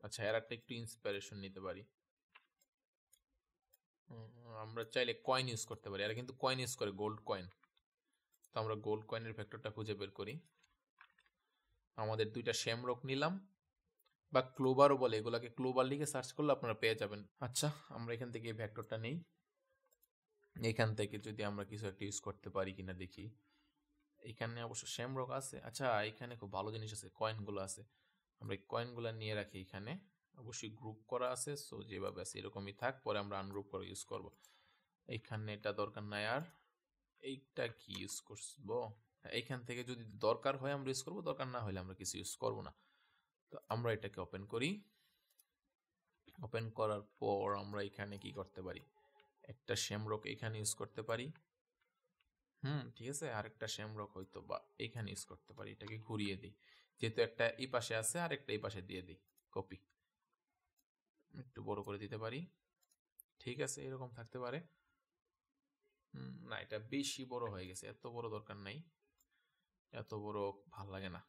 আচ্ছা, এর একটা একটু ইন্সপিরেশন নিতে পারি। আমরা চাইলে কয়েন ইউজ করতে পারি, এরা কিন্তু কয়েন ইউজ করে, গোল্ড কয়েন। তো আমরা গোল্ড কয়েনের ভেক্টরটা খুঁজে বের করি। আমাদের দুইটা শেমরক নিলাম, বা ক্লোবারও বলে, এগুলাকে ক্লোবার লিখে সার্চ করলে আপনারা পেয়ে যাবেন। আচ্ছা, আমরা এখান থেকে এই ভেক্টরটা নেই, এখান থেকে যদি আমরা কিছু একটা ইউজ করতে পারি কিনা দেখি। এখানে অবশ্য শেমরক আছে। আচ্ছা, এখানে খুব ভালো জিনিস আছে, কয়েনগুলো আছে, আমরা এই কয়েনগুলো নিয়ে রাখি। এখানে অবশ্যই গ্রুপ করা আছে, সো যেভাবে আছে এরকমই থাক, পরে আমরা আনগ্রুপ করে ইউজ করব। এইখানে এটা দরকার নাই। আর এইটা কি ইউজ করবো? এইখান থেকে যদি দরকার হয় আমরা ইউজ করবো, দরকার না হলে আমরা কিছু ইউজ করবো না। তো আমরা এটাকে ওপেন করি। ওপেন করার পর আমরা এখানে কি করতে পারি, একটা শেমরক এখানে ইউজ করতে পারি। ঠিক আছে, আরেকটা শেমরক হয়তো বা এখানে ইউজ করতে পারি। এটাকে ঘুরিয়ে দিই, যেহেতু একটা এই পাশে আছে আর একটা এই পাশে দিয়ে দিই, কপি। একটু বড় করে দিতে পারি, ঠিক আছে, এরকম থাকতে পারে। না, এটা বেশি বড় হয়ে গেছে, এত বড় দরকার নাই, এত বড় ভাল লাগে না,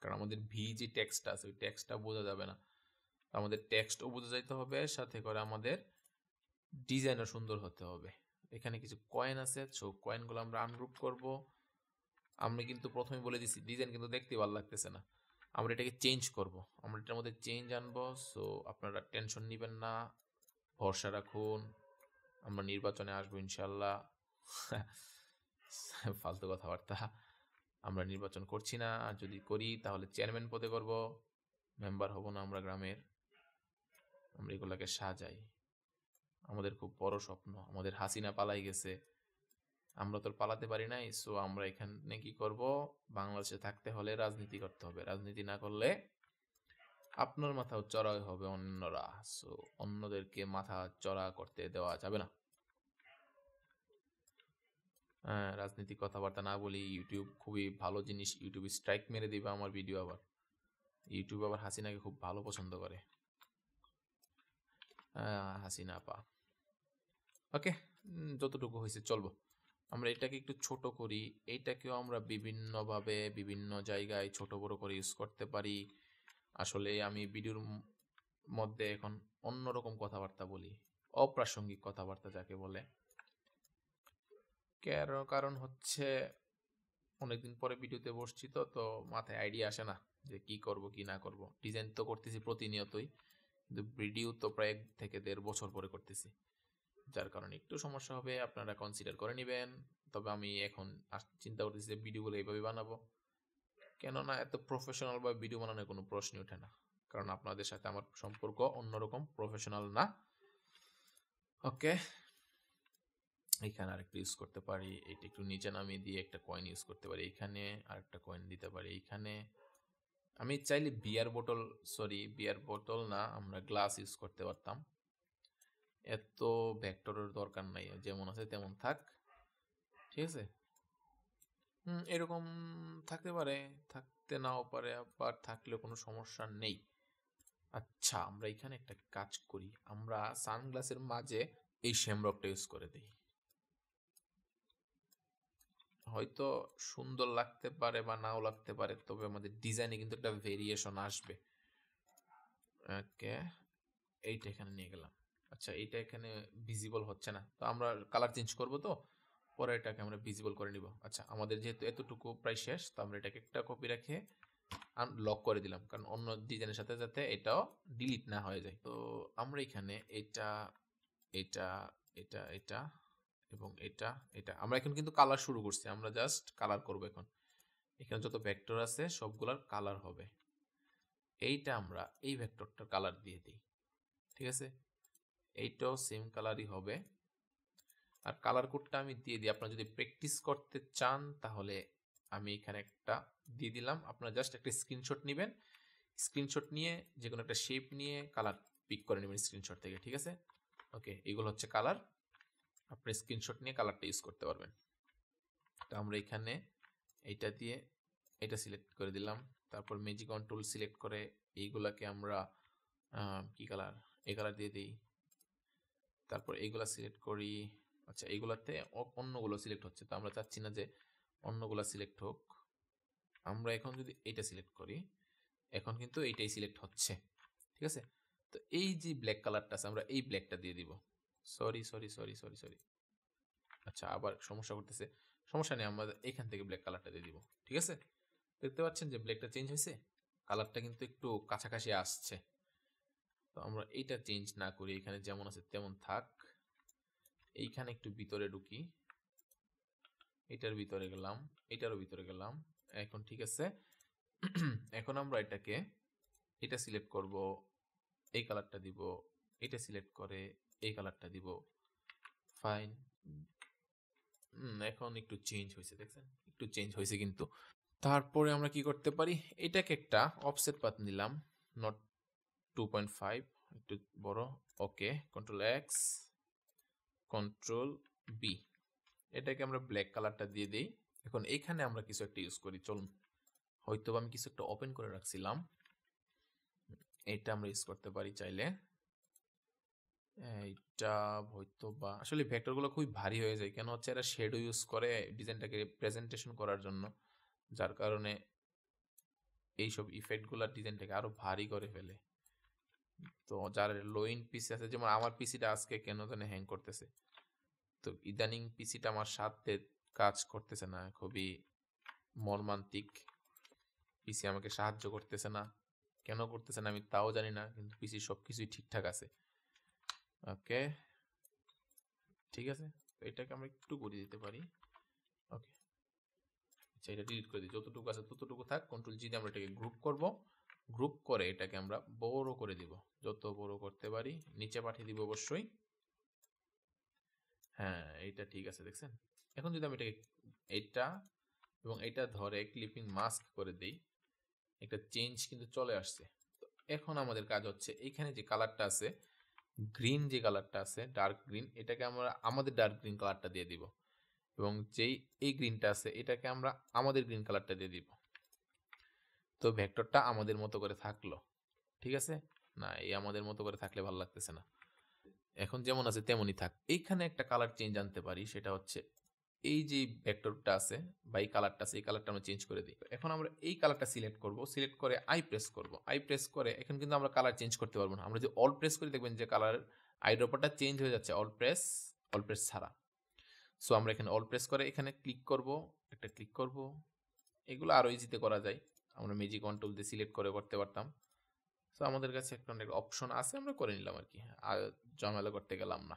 কারণ আমাদের ভি যে টেক্সটটা আছে ওই টেক্সটটা বোঝা যাবে না। আমাদের টেক্সটও বোঝা যাইতে হবে, সাথে করে আমাদের ডিজাইনও সুন্দর হতে হবে। এখানে কিছু কয়েন আছে, সো কয়েনগুলো আমরা আনগ্রুপ করব। আমি কিন্তু প্রথমে বলে দিছি ডিজাইন কিন্তু দেখতে ভালো লাগতেছে না, আমরা এটাকে চেঞ্জ করব, আমরা এটার মধ্যে চেঞ্জ আনবো। সো আপনারা টেনশন নেবেন না, ভরসা রাখুন, আমরা নির্বাচনে আসবো ইনশাল্লাহ। ফালতু কথাবার্তা, আমরা নির্বাচন করছি না, আর যদি করি তাহলে চেয়ারম্যান পদে করব, মেম্বার হব না আমরা গ্রামের। আমরা এগুলাকে সাজাই, আমাদের খুব বড় স্বপ্ন, আমাদের হাসিনা পালাই গেছে, আমরা তো পালাতে পারি নাই। সো আমরা এখানে কি করব, বাংলাদেশে থাকতে হলে রাজনীতি করতে হবে, রাজনীতি না করলে আপনার মাথা চড়া হবে অন্যরা। সো অন্যদেরকে মাথা চড়া করতে দেওয়া যাবে না। রাজনীতি কথাবার্তা না বলি, ইউটিউব খুবই ভালো জিনিস, ইউটিউব স্ট্রাইক মেরে দিবে আমার ভিডিও। আবার ইউটিউব আবার হাসিনাকে খুব ভালো পছন্দ করে, হাসিনা আপা। ওকে, যতটুকু হয়েছে চলবো। আমরা এটাকে একটু ছোট করি, এইটাকেও আমরা বিভিন্নভাবে বিভিন্ন জায়গায় ছোট বড় করে ইউজ করতে পারি। আসলে আমি ভিডিওর মধ্যে এখন অন্যরকম কথাবার্তা বলি, অপ্রাসঙ্গিক কথাবার্তা যাকে বলে। কারণ হচ্ছে অনেকদিন পরে ভিডিওতে বসছি, তো মাথায় আইডিয়া আসে না যে কি করব কি না করব। ডিজাইন তো করতেছি প্রতিনিয়তই, কিন্তু ভিডিও তো প্রায় 1 থেকে 1.5 বছর পরে করতেছি, যার কারণে একটু সমস্যা হবে, আপনারা কনসিডার করে নেবেন। তবে আমি এখন চিন্তা করতেছি যে ভিডিওগুলো এইভাবে বানাবো, কেননা এত প্রফেশনাল ভাবে ভিডিও বানানোর কোনো প্রশ্নই ওঠে না, কারণ আপনাদের সাথে আমার সম্পর্ক অন্যরকম, প্রফেশনাল না। ওকে, এখানে আরেকটা ইউজ করতে পারি, এটা একটু নিচে নামিয়ে দিয়ে একটা কয়েন ইউজ করতে পারি, এখানে আরেকটা কয়েন দিতে পারি। এখানে আমি চাইলে বিয়ার বোতল না, আমরা গ্লাস ইউজ করতে পারতাম। এত ভেক্টরের দরকার নাই, যেমন আছে তেমন থাক, ঠিক আছে। এরকম থাকতে পারে, থাকতে নাও পারে, আবার থাকলে কোনো সমস্যা নেই। আচ্ছা, আমরা এখানে একটা কাজ করি, আমরা সানগ্লাসের মাঝে এই শেমরকটা ইউজ করে দিই, হয়তো সুন্দর লাগতে পারে বা নাও লাগতে পারে, তবে আমাদের ডিজাইনে কিন্তু একটা ভেরিয়েশন আসবে। ওকে, এইটা এখানে নিয়ে গেলাম। আচ্ছা, এইটা এখানে ভিজিবল হচ্ছে না, তো আমরা কালার চেঞ্জ করব, তো পরে এটাকে আমরা ভিজিবল করে নিব। আচ্ছা, আমাদের যেহেতু এতটুকু প্রায় শেষ, তো আমরা এটাকে একটা কপি রেখে লক করে দিলাম, কারণ অন্য ডিজাইনের সাথে যাতে এটাও ডিলিট না হয়ে যায়। তো আমরা এখানে এটা এটা এটা এটা এবং এটা এটা আমরা এখন কিন্তু কালার শুরু করছি, আমরা জাস্ট কালার করব এখন। এখানে যত ভেক্টর আছে সবগুলার কালার হবে, এইটা আমরা এই ভেক্টরটার কালার দিয়ে দিই, ঠিক আছে। এইটাও সেম কালারই হবে, আর কালার কোডটা আমি দিয়ে দিই। আপনারা যদি প্র্যাকটিস করতে চান তাহলে আমি এখানে একটা দিয়ে দিলাম। আপনারা জাস্ট একটা স্ক্রিনশট নেবেন, স্ক্রিনশট নিয়ে যে কোনো একটা শেপ নিয়ে কালার পিক করে নেবেন স্ক্রিনশট থেকে, ঠিক আছে? ওকে, এগুলো হচ্ছে কালার, আপনি স্ক্রিনশট নিয়ে কালারটা ইউজ করতে পারবেন। তো আমরা এখানে এইটা দিয়ে এটা সিলেক্ট করে দিলাম, তারপর ম্যাজিক কন্ট্রোল সিলেক্ট করে এইগুলাকে আমরা কি কালার, এই কালার দিয়ে দিই, তারপর এইগুলা সিলেক্ট করি। আচ্ছা, এইগুলাতে অন্যগুলো সিলেক্ট হচ্ছে, তো আমরা চাচ্ছি না যে অন্যগুলা সিলেক্ট হোক। আমরা এখন যদি এইটা সিলেক্ট করি, এখন কিন্তু এইটাই সিলেক্ট হচ্ছে, ঠিক আছে? তো এই যে ব্ল্যাক কালারটা আছে, আমরা এই ব্ল্যাকটা দিয়ে দিব। Sorry sorry sorry sorry sorry, আচ্ছা আবার সমস্যা করতেছে, সমস্যা নেই, আমরা এখান থেকে ব্ল্যাক কালারটা দিয়ে দিব, ঠিক আছে? দেখতে পাচ্ছেন যে ব্ল্যাকটা চেঞ্জ হয়েছে, কালারটা কিন্তু একটু কাছাকাছি আসছে। তো আমরা এইটা চেঞ্জ না করি, এখানে যেমন আছে তেমন থাক। এইখানে একটু ভিতরে ঢুকি, এটার ভিতরে গেলাম, এটারও ভিতরে গেলাম, এখন ঠিক আছে। এখন আমরা এটাকে, এটা সিলেক্ট করব, এই কালারটা দিব, এটা সিলেক্ট করে এই কালারটা দিব, ফাইন। এখন একটু চেঞ্জ হয়েছে, দেখছেন একটু চেঞ্জ হয়েছে কিন্তু। তারপরে আমরা কি করতে পারি, এটাকে একটা অফসেট পাথ নিলাম, নট 2.5, একটু বড়। ওকে, কন্ট্রোল এক্স, কন্ট্রোল বি, এটাকে আমরা ব্ল্যাক কালারটা দিয়ে দিই। এখন এইখানে আমরা কিছু একটা ইউজ করি, চলুন, হয়তো আমি কিছু একটা ওপেন করে রাখছিলাম, এটা আমরা ইউজ করতে পারি চাইলে। এইটা হয়তো বা আসলে ভেক্টরগুলো খুবই ভারী হয়ে যায়, কেন হচ্ছে এরা শেডো ইউজ করে ডিজাইনটাকে প্রেজেন্টেশন করার জন্য, যার কারণে এইসব ইফেক্টগুলো ডিজাইনটাকে আরো ভারী করে ফেলে। তো যার লো এন্ড পিসি আছে, যেমন আমার পিসিটা আজকে কেন জানে হ্যাং করতেছে, তো ইদানিং পিসিটা আমার সাথে কাজ করতেছে না, খুবই মর্মান্তিক, পিসি আমাকে সাহায্য করতেছে না, কেন করতেছে না আমি তাও জানি না, কিন্তু পিসি সবকিছুই ঠিকঠাক আছে। ওকে, ঠিক আছে, তো এটাকে আমরা একটু করে দিতে পারি। ওকে, আচ্ছা এটা ডিলিট করে দিই, যতটুকু আছে ততটুকু থাক। কন্ট্রোল জি দিয়ে আমরা এটাকে গ্রুপ করব, গ্রুপ করে এটাকে আমরা বড় করে দিব, যত বড় করতে পারি, নিচে পাঠিয়ে দিব অবশ্যই। হ্যাঁ, এইটা ঠিক আছে, দেখছেন? এখন যদি আমি এটাকে, এইটা এবং এটা ধরে ক্লিপিং মাস্ক করে দেই, একটা চেঞ্জ কিন্তু চলে আসছে। তো এখন আমাদের কাজ হচ্ছে এইখানে যে কালারটা আছে, গ্রিন যে কালারটা আছে ডার্ক গ্রিন, এটাকে আমরা আমাদের ডার্ক গ্রিন কালারটা দিয়ে দিব, এবং যেই এই গ্রিনটা আছে এটাকে আমরা আমাদের গ্রিন কালারটা দিয়ে দিব। তো ভেক্টরটা আমাদের মতো করে থাকলো, ঠিক আছে? না, এই আমাদের মতো করে থাকলে ভালো লাগতেছে না, এখন যেমন আছে তেমনই থাক। এইখানে একটা কালার চেঞ্জ আনতে পারি, সেটা হচ্ছে এই যে ভেক্টরটা আছে বা এই কালারটা আছে, এই কালারটা আমরা চেঞ্জ করে দিই। এখন আমরা এই কালারটা সিলেক্ট করব, সিলেক্ট করে আই প্রেস করব, আই প্রেস করে এখন কিন্তু আমরা কালার চেঞ্জ করতে পারবো না। আমরা যদি অল প্রেস করি দেখবেন যে কালার আইড্রপারটা চেঞ্জ হয়ে যাচ্ছে, অল প্রেস ছাড়া। সো আমরা এখানে অল প্রেস করে এখানে ক্লিক করব, একটা ক্লিক করব, এগুলো আরো ইজিতে করা যায়, আমরা ম্যাজিক কন্ট্রোল দিয়ে সিলেক্ট করে করতে পারতাম। সো আমাদের কাছে একটা অপশন আছে, আমরা করে নিলাম আর কি, আর ঝামেলা করতে গেলাম না।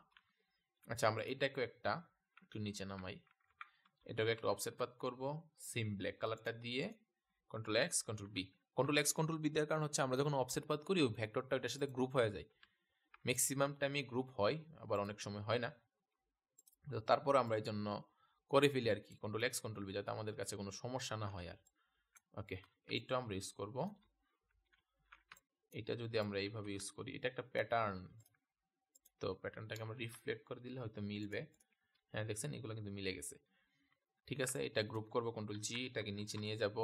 আচ্ছা, আমরা এটাকেও একটা একটু নিচে নামাই, এটাকে একটা অফসেট পাথ করব, সিম ব্ল্যাক কালারটা দিয়ে control X control B, control X control B দেওয়ার কারণ হচ্ছে আমরা যখন অফসেট পাথ করি ওই ভেক্টরটা ওইটার সাথে গ্রুপ হয়ে যায়, ম্যাক্সিমাম টাইমে গ্রুপ হয়, আবার অনেক সময় হয় না। তো তারপর আমরা এই জন্য করে ফেলি আর কি, কন্ট্রোল এক্স কন্ট্রোল বি, যাতে আমাদের কাছে কোনো সমস্যা না হয় আর। ওকে, এইটা আমরা ইউজ করব, এটা যদি আমরা এইভাবে ইউজ করি, এটা একটা প্যাটার্ন, তো প্যাটার্নটাকে আমরা রিফ্লেক্ট করে দিলে হয়তো মিলবে। হ্যাঁ, দেখছেন এগুলো কিন্তু মিলে গেছে, ঠিক আছে? এটা গ্রুপ করব, কন্ট্রোল জি, এটাকে নিচে নিয়ে যাব,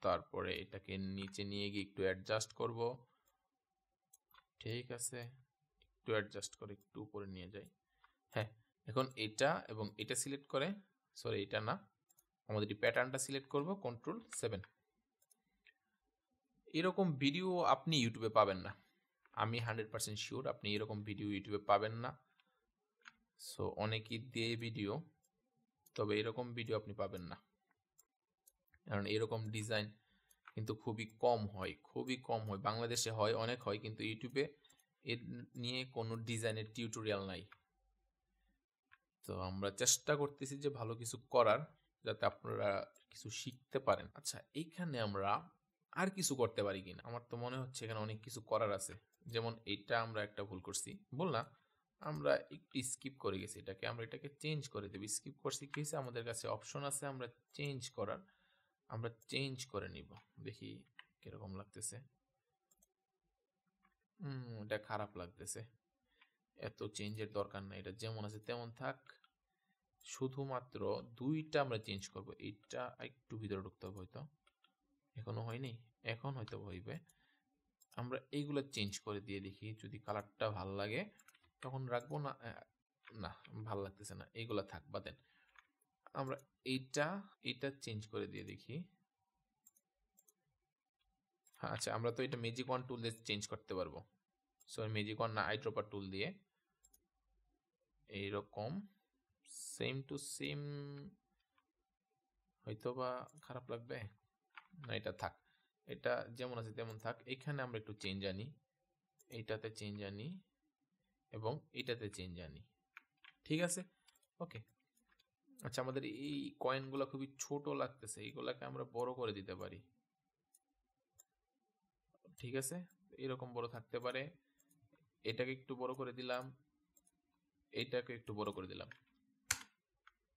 তারপরে এটাকে নিচে নিয়ে গিয়ে একটু অ্যাডজাস্ট করব, ঠিক আছে? একটু অ্যাডজাস্ট করে একটু উপরে নিয়ে যাই। হ্যাঁ, এখন এটা এবং এটা সিলেক্ট করে, সরি এটা না, আমাদের এই প্যাটার্নটা সিলেক্ট করব, কন্ট্রোল 7। এরকম ভিডিও আপনি ইউটিউবে পাবেন না, আমি 100% শিওর আপনি এরকম ভিডিও ইউটিউবে পাবেন না। সো অনেকেই দিয়ে ভিডিও, তবে এরকম ভিডিও আপনি পাবেন না, কারণ এরকম ডিজাইন কিন্তু খুবই কম হয়, খুবই কম হয়। বাংলাদেশে হয়, অনেক হয়, কিন্তু ইউটিউবে এর নিয়ে কোনো ডিজাইনের টিউটোরিয়াল নাই। তো আমরা চেষ্টা করতেছি যে ভালো কিছু করার, যাতে আপনারা কিছু শিখতে পারেন। আচ্ছা, এইখানে আমরা আর কিছু করতে পারি কিনা, আমার তো মনে হচ্ছে এখানে অনেক কিছু করার আছে। যেমন এইটা আমরা একটা ভুল করছি, ভুল না, আমরা একটু স্কিপ করে গেছি এটাকে, আমরা এটাকে চেঞ্জ করে দেব। স্কিপ করছি কি হয়েছে, আমাদের কাছে অপশন আছে আমরা চেঞ্জ করার, আমরা চেঞ্জ করে নিব। দেখি কিরকম লাগতেছে। এটা খারাপ লাগতেছে, এত চেঞ্জের দরকার নাই, এটা যেমন আছে তেমন থাক। শুধুমাত্র দুইটা আমরা চেঞ্জ করব, এইটা একটু ভিতরে ঢুকতে হবে, হয়তো এখনো হয়নি, এখন হয়তো হইবে। আমরা এইগুলো চেঞ্জ করে দিয়ে দেখি, যদি কালারটা ভাল লাগে তখন রাখবো, না না ভাল লাগতেছে না, এইগুলা থাক, বাদেন। আমরা এইটা চেঞ্জ করে দিয়ে দেখি। আচ্ছা, আমরা তো এটা ম্যাজিক ওয়ান টুল দিয়ে চেঞ্জ করতে পারবো। সো ম্যাজিক ওয়ান না আইড্রপার টুল দিয়ে এইরকম সেম টু সেম, হয়তো বা খারাপ লাগবে না, এটা থাক, এটা যেমন আছে তেমন থাক। এখানে আমরা একটু চেঞ্জ আনি, এইটাতে চেঞ্জ আনি এবং এটাতে চেঞ্জ আনি, ঠিক আছে, ওকে। আচ্ছা, আমাদের এই কয়েনগুলো খুবই ছোট লাগতেছে, এইগুলাকে আমরা বড় করে দিতে পারি, ঠিক আছে, এরকম বড় থাকতে পারে। এটাকে একটু বড় করে দিলাম, এইটাকে একটু বড় করে দিলাম।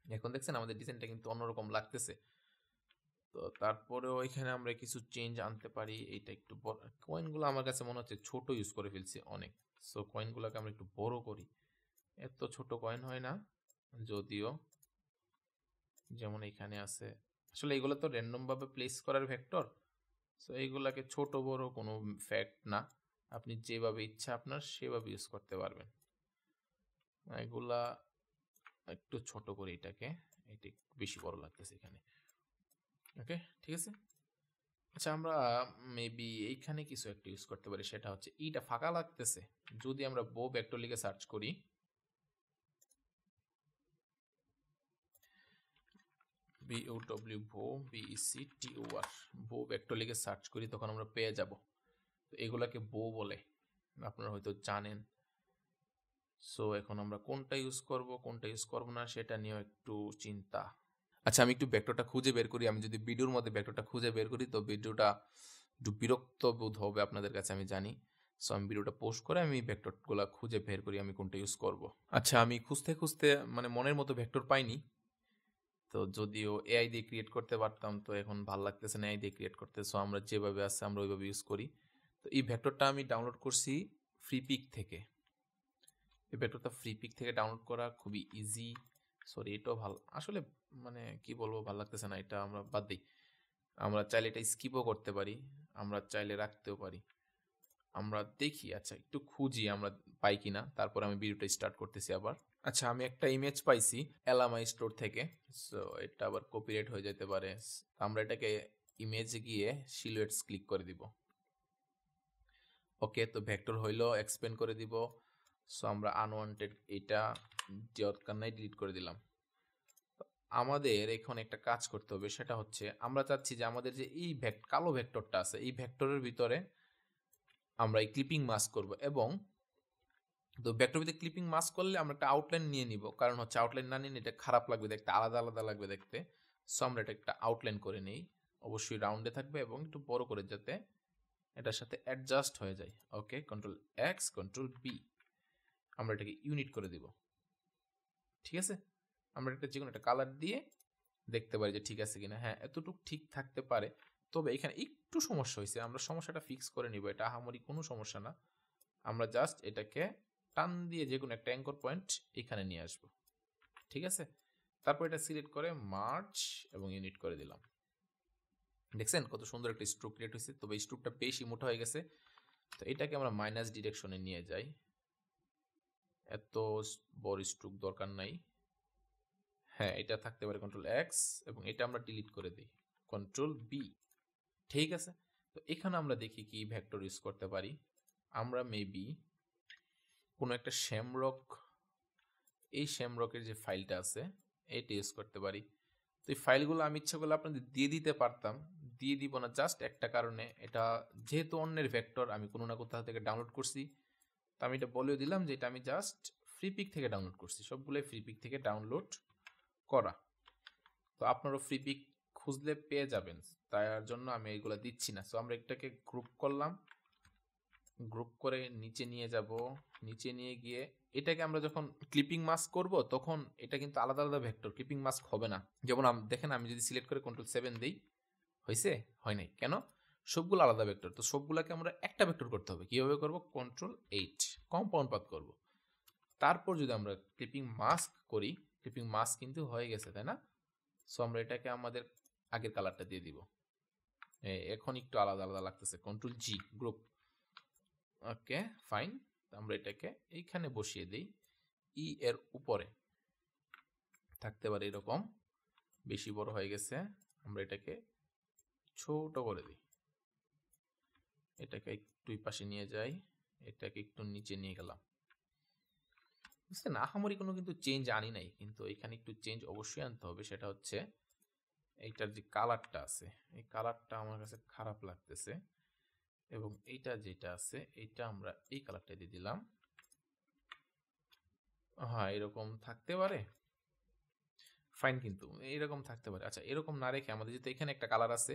এখন দেখছেন আমাদের ডিজাইনটা কিন্তু অন্যরকম লাগতেছে। তো তারপরেও এখানে আমরা কিছু চেঞ্জ আনতে পারি। এইটা একটু বড়, কয়েনগুলো আমার কাছে মনে হচ্ছে ছোট ইউজ করে ফেলছি অনেক। সো কয়েনগুলোকে আমরা একটু বড় করি, এত ছোট কয়েন হয় না যদিও, যেমন এখানে আছে। আসলে এগুলো তো র্যান্ডম ভাবে প্লেস করার ভেক্টর, সো এইগুলাকে ছোট বড় কোনো ফ্যাক্ট না, আপনি যেভাবে ইচ্ছা আপনার সেভাবে ইউজ করতে পারবেন। এগুলা একটু ছোট করে এটাকে, এটা একটু বেশি বড় লাগতেছে এখানে, ওকে, ঠিক আছে। আচ্ছা, আমরা মেবি এইখানে কিছু একটা ইউজ করতে পারি, সেটা হচ্ছে এইটা ফাঁকা লাগতেছে, যদি আমরা বো ভেক্টর লিখে সার্চ করি, BOW বো BECTOR বো ভেক্টর লিখে সার্চ করি, তখন আমরা পেয়ে যাব। তো এগুলাকে বো বলে, আপনারা হয়তো জানেন। সো এখন আমরা কোনটা ইউজ করব কোনটা ইউজ করব না সেটা নিয়েও একটু চিন্তা। আচ্ছা, আমি একটু ভেক্টরটা খুঁজে বের করি। আমি যদি ভিডিওর মধ্যে ভেক্টরটা খুঁজে বের করি তো ভিডিওটা একটু বিরক্ত বোধ হবে আপনাদের কাছে, আমি জানি। সো আমি ভিডিওটা পোস্ট করে আমি ভেক্টরগুলো খুঁজে বের করি আমি কোনটা ইউজ করব। আচ্ছা, আমি খুঁজতে খুঁজতে মানে মনের মতো ভেক্টর পাইনি। তো যদিও এআই দিয়ে ক্রিয়েট করতে পারতাম, তো এখন ভাল লাগতেছে না এআই দিয়ে ক্রিয়েট করতে। সো আমরা যেভাবে আছে আমরা ওইভাবে ইউজ করি। তো এই ভেক্টরটা আমি ডাউনলোড করছি ফ্রিপিক থেকে। এই ভেক্টরটা ফ্রিপিক থেকে ডাউনলোড করা খুবই ইজি। সরি, এটাও ভালো আসলে, মানে কি বলবো, ভালো লাগতেছে না, এটা আমরা বাদ দিই। আমরা চাইলে এটা স্কিপও করতে পারি, আমরা চাইলে রাখতেও পারি। আমরা দেখি, আচ্ছা একটু খুঁজি আমরা পাই কিনা, তারপর আমি ভিডিওটা স্টার্ট করতেছি আবার। আচ্ছা, আমি একটা ইমেজ পাইছি এলামাই স্টোর থেকে। সো এটা আবার কপিরাইট হয়ে যেতে পারে, আমরা এটাকে ইমেজে গিয়ে সিলুয়েটস ক্লিক করে দিব। ওকে, তো ভেক্টর হইলো, এক্সপ্যান্ড করে দিব। সো আমরা আনওয়ান্টেড এটা দরকার নাই, ডিলিট করে দিলাম। আমাদের এখন একটা কাজ করতে হবে, সেটা হচ্ছে আমরা চাচ্ছি যে আমাদের যে এই কালো ভেক্টরটা আছে এই ভেক্টরের ভিতরে আমরা এই ক্লিপিং মাস্ক করব, এবং তো ভেক্টর ভিতরে ক্লিপিং মাস্ক করলে আমরা একটা আউটলাইন নিয়ে নিব, কারণ হচ্ছে আউটলাইন না নিলে এটা খারাপ লাগবে দেখতে, আলাদা আলাদা লাগবে দেখতে। সো আমরা এটা একটা আউটলাইন করে নেই, অবশ্যই রাউন্ডে থাকবে এবং একটু বড় করে, যাতে এটার সাথে অ্যাডজাস্ট হয়ে যায়। ওকে, কন্ট্রোল এক্স কন্ট্রোল বি, আমরা এটাকে ইউনিট করে দিব, ঠিক আছে। আমরা একটা যে কোনো একটা কালার দিয়ে দেখতে পারি যে ঠিক আছে কিনা। হ্যাঁ, এতটুকু ঠিক থাকতে পারে, তবে এখানে একটু সমস্যা হয়েছে, আমরা সমস্যাটা ফিক্স করে নিব, এটা আহামরি কোনো সমস্যা না। আমরা জাস্ট এটাকে টান দিয়ে যে কোনো একটা অ্যাঙ্কর পয়েন্ট এখানে নিয়ে আসব, ঠিক আছে। তারপর এটা সিলেক্ট করে মার্জ এবং ইউনিট করে দিলাম। দেখছেন কত সুন্দর একটা স্ট্রোক ক্রিয়েট হয়েছে, তবে স্ট্রোকটা বেশি মোটা হয়ে গেছে। তো এটাকে আমরা মাইনাস ডিরেকশনে নিয়ে যাই, এত বড় স্ট্রোক দরকার নাই। হ্যাঁ, এটা থাকতে পারে কন্ট্রোল এক্স, এবং এটা আমরা ডিলিট করে দিই কন্ট্রোল বি, ঠিক আছে। তো এখানে আমরা দেখি কি ভেক্টর ইউজ করতে পারি। আমরা মেবি কোনো একটা শ্যামরক, এই শ্যামরকের যে ফাইলটা আছে এটা ইউজ করতে পারি। তো এই ফাইলগুলো আমি ইচ্ছা করলে আপনাদের দিয়ে দিতে পারতাম, দিয়ে দিব না, জাস্ট একটা কারণে, এটা যেহেতু অন্যের ভেক্টর আমি কোনো না কোথাও থেকে ডাউনলোড করছি, তো আমি এটা বলেও দিলাম যে এটা আমি জাস্ট ফ্রিপিক থেকে ডাউনলোড করছি, সবগুলোই ফ্রিপিক থেকে ডাউনলোড করা। তো আপনারও ফ্রিপিক খুঁজলে পেয়ে যাবেন, তার জন্য আমি এইগুলো দিচ্ছি না। সো আমরা এটাকে গ্রুপ করলাম, গ্রুপ করে নিচে নিয়ে যাব, নিচে নিয়ে গিয়ে এটাকে আমরা যখন ক্লিপিং মাস্ক করব তখন এটা কিন্তু আলাদা আলাদা ভেক্টর, ক্লিপিং মাস্ক হবে না। যেমন দেখেন আমি যদি সিলেক্ট করে Ctrl+7 দিই, হয়েছে? হয় নাই কেন? সবগুলো আলাদা ভেক্টর, তো সবগুলোকে আমরা একটা ভেক্টর করতে হবে। কিভাবে করব? Ctrl+8 কম্পাউন্ড পাথ করব। তারপর যদি আমরা ক্লিপিং মাস্ক করি, ক্লিপিং মাস্ক কিন্তু হয়ে গেছে, তাই না? সো আমরা এটাকে আমাদের আগের কালারটা দিয়ে দিব। এখন একটু আলাদা আলাদা লাগতেছে। Ctrl+G group. ওকে ফাইন, আমরা এটাকে এইখানে বসিয়ে দিই। ই এর উপরে থাকতে পারে এরকম, বেশি বড় হয়ে গেছে, আমরা এটাকে ছোট করে দিই। এটাকে একটু পাশে নিয়ে যাই, এটাকে একটু নিচে নিয়ে গেলাম। বুঝছেন, আহামরি কোনো কিন্তু চেঞ্জ আনি নাই, কিন্তু এখানে একটু চেঞ্জ অবশ্যই আনতে হবে। সেটা হচ্ছে এইটার যে কালারটা আছে, এই কালারটা আমার কাছে খারাপ লাগতেছে, এবং এইটা যেটা আছে এইটা আমরা এই কালারটা দিয়ে দিলাম। হ্যাঁ, এরকম থাকতে পারে, ফাইন, কিন্তু এরকম থাকতে পারে। আচ্ছা, এরকম না রেখে আমাদের যেহেতু এখানে একটা কালার আছে,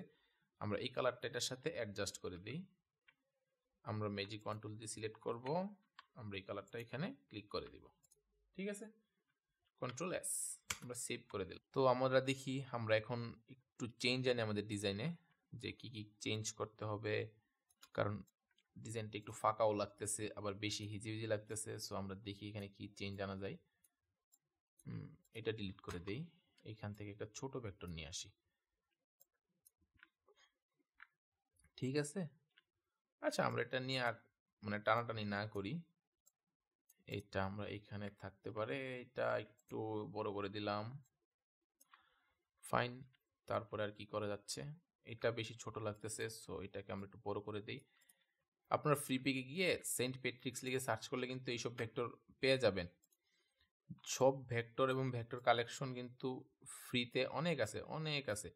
আমরা এই কালারটা এটার সাথে অ্যাডজাস্ট করে দিই। আমরা ম্যাজিক কন্ট্রোল দিয়ে সিলেক্ট করব, আমরা এই কালারটা এখানে ক্লিক করে দিব। ঠিক আছে, Ctrl+S, আমরা সেভ করে দিলাম। তো আমরা দেখি, আমরা এখন একটু চেঞ্জ আনি আমাদের ডিজাইনে, যে কি কি চেঞ্জ করতে হবে, কারণ ডিজাইনটা একটু ফাঁকাও লাগতেছে, আবার বেশি হিজিবিজি লাগতেছে। সো আমরা দেখি এখানে কি চেঞ্জ আনা যায়। এটা ডিলিট করে দেই, এইখান থেকে একটা ছোট ভেক্টর নিয়ে আসি। ঠিক আছে, আচ্ছা আমরা এটা নিয়ে আর মানে টানাটানি না করি, এটা আমরা এখানে থাকতে পারে, এটা একটু বড় করে দিলাম। ফাইন, তারপরে আর কি করা যাচ্ছে, এটা বেশি ছোট লাগতেছে, সো এটাকে আমরা একটু বড় করে দিই। আপনারা ফ্রি পিকে গিয়ে সেন্ট প্যাট্রিক্স লিখে সার্চ করলে কিন্তু এইসব ভেক্টর পেয়ে যাবেন। সব ভেক্টর এবং ভেক্টর কালেকশন কিন্তু ফ্রিতে অনেক আছে, অনেক আছে,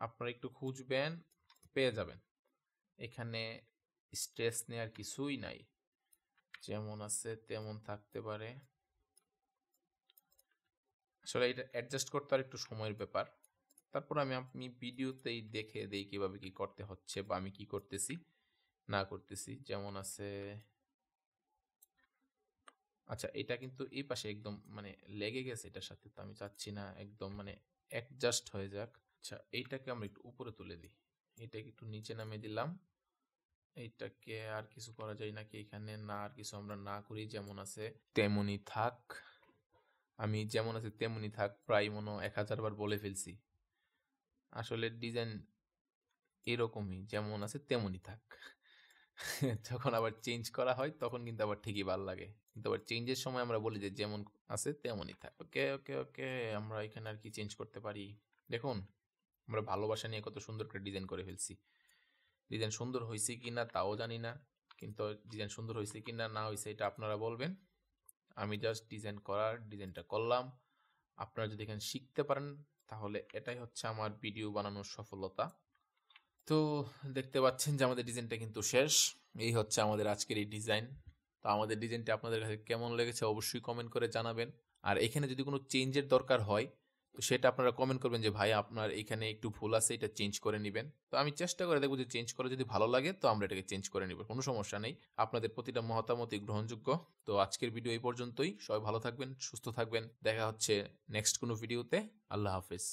আপনারা একটু খুঁজবেন, পেয়ে যাবেন। এখানে স্ট্রেস নেওয়ার কিছুই নাই, যেমন আছে তেমন থাকতে পারে। আসলে এটা অ্যাডজাস্ট করতে আর একটু সময়ের ব্যাপার। তারপর আমি ভিডিওতেই দেখে দেই কিভাবে কি করতে হচ্ছে, বা আমি কি করতেছি না করতেছি। যেমন আছে, আচ্ছা এটা কিন্তু এই পাশে একদম মানে লেগে গেছে এটার সাথে, তো আমি চাচ্ছি না একদম মানে অ্যাডজাস্ট হয়ে যাক। আচ্ছা এইটাকে আমরা একটু উপরে তুলে দিই, এটাকে একটু নিচে নামিয়ে দিলাম। এইটাকে আর কিছু করা যায় নাকি এখানে? না, আর কিছু আমরা না করি, যেমন আছে তেমনি থাক। আমি যেমন আছে তেমনি থাক প্রায় মনে 1000 বার বলে ফেলছি। আসলে ডিজাইন এরকমই, যেমন আছে তেমনি থাক। যখন আবার চেঞ্জ করা হয় তখন কিন্তু আবার ঠিকই ভালো লাগে, কিন্তু আবার চেঞ্জের সময় আমরা বলি যে যেমন আছে তেমনই থাক। ওকে ওকে ওকে, আমরা এখানে আর কি চেঞ্জ করতে পারি? দেখুন, আমরা ভালোবাসা নিয়ে কত সুন্দর করে ডিজাইন করে ফেলছি। ডিজাইন সুন্দর হয়েছে কিনা তাও জানি না, কিন্তু ডিজাইন সুন্দর হয়েছে কিনা না হয়েছে এটা আপনারা বলবেন। আমি জাস্ট ডিজাইনটা করলাম। আপনারা যদি এখানে শিখতে পারেন তাহলে এটাই হচ্ছে আমার ভিডিও বানানোর সফলতা। তো দেখতে পাচ্ছেন যে আমাদের ডিজাইনটা কিন্তু শেষ। এই হচ্ছে আমাদের আজকের এই ডিজাইন। তো আমাদের ডিজাইনটা আপনাদের কাছে কেমন লেগেছে অবশ্যই কমেন্ট করে জানাবেন। আর এখানে যদি কোনো চেঞ্জের দরকার হয় তো সেটা আপনারা কমেন্ট করবেন যে ভাই আপনার এখানে একটু ভুল আছে, এটা চেঞ্জ করে নেবেন। তো আমি চেষ্টা করে দেখবো যে চেঞ্জ করে যদি ভালো লাগে তো আমরা এটাকে চেঞ্জ করে নিব, কোনো সমস্যা নেই। আপনাদের প্রতিটা মতামতই গ্রহণযোগ্য। তো আজকের ভিডিও এই পর্যন্তই। সবাই ভালো থাকবেন, সুস্থ থাকবেন। দেখা হচ্ছে নেক্সট কোনো ভিডিওতে। আল্লাহ হাফেজ।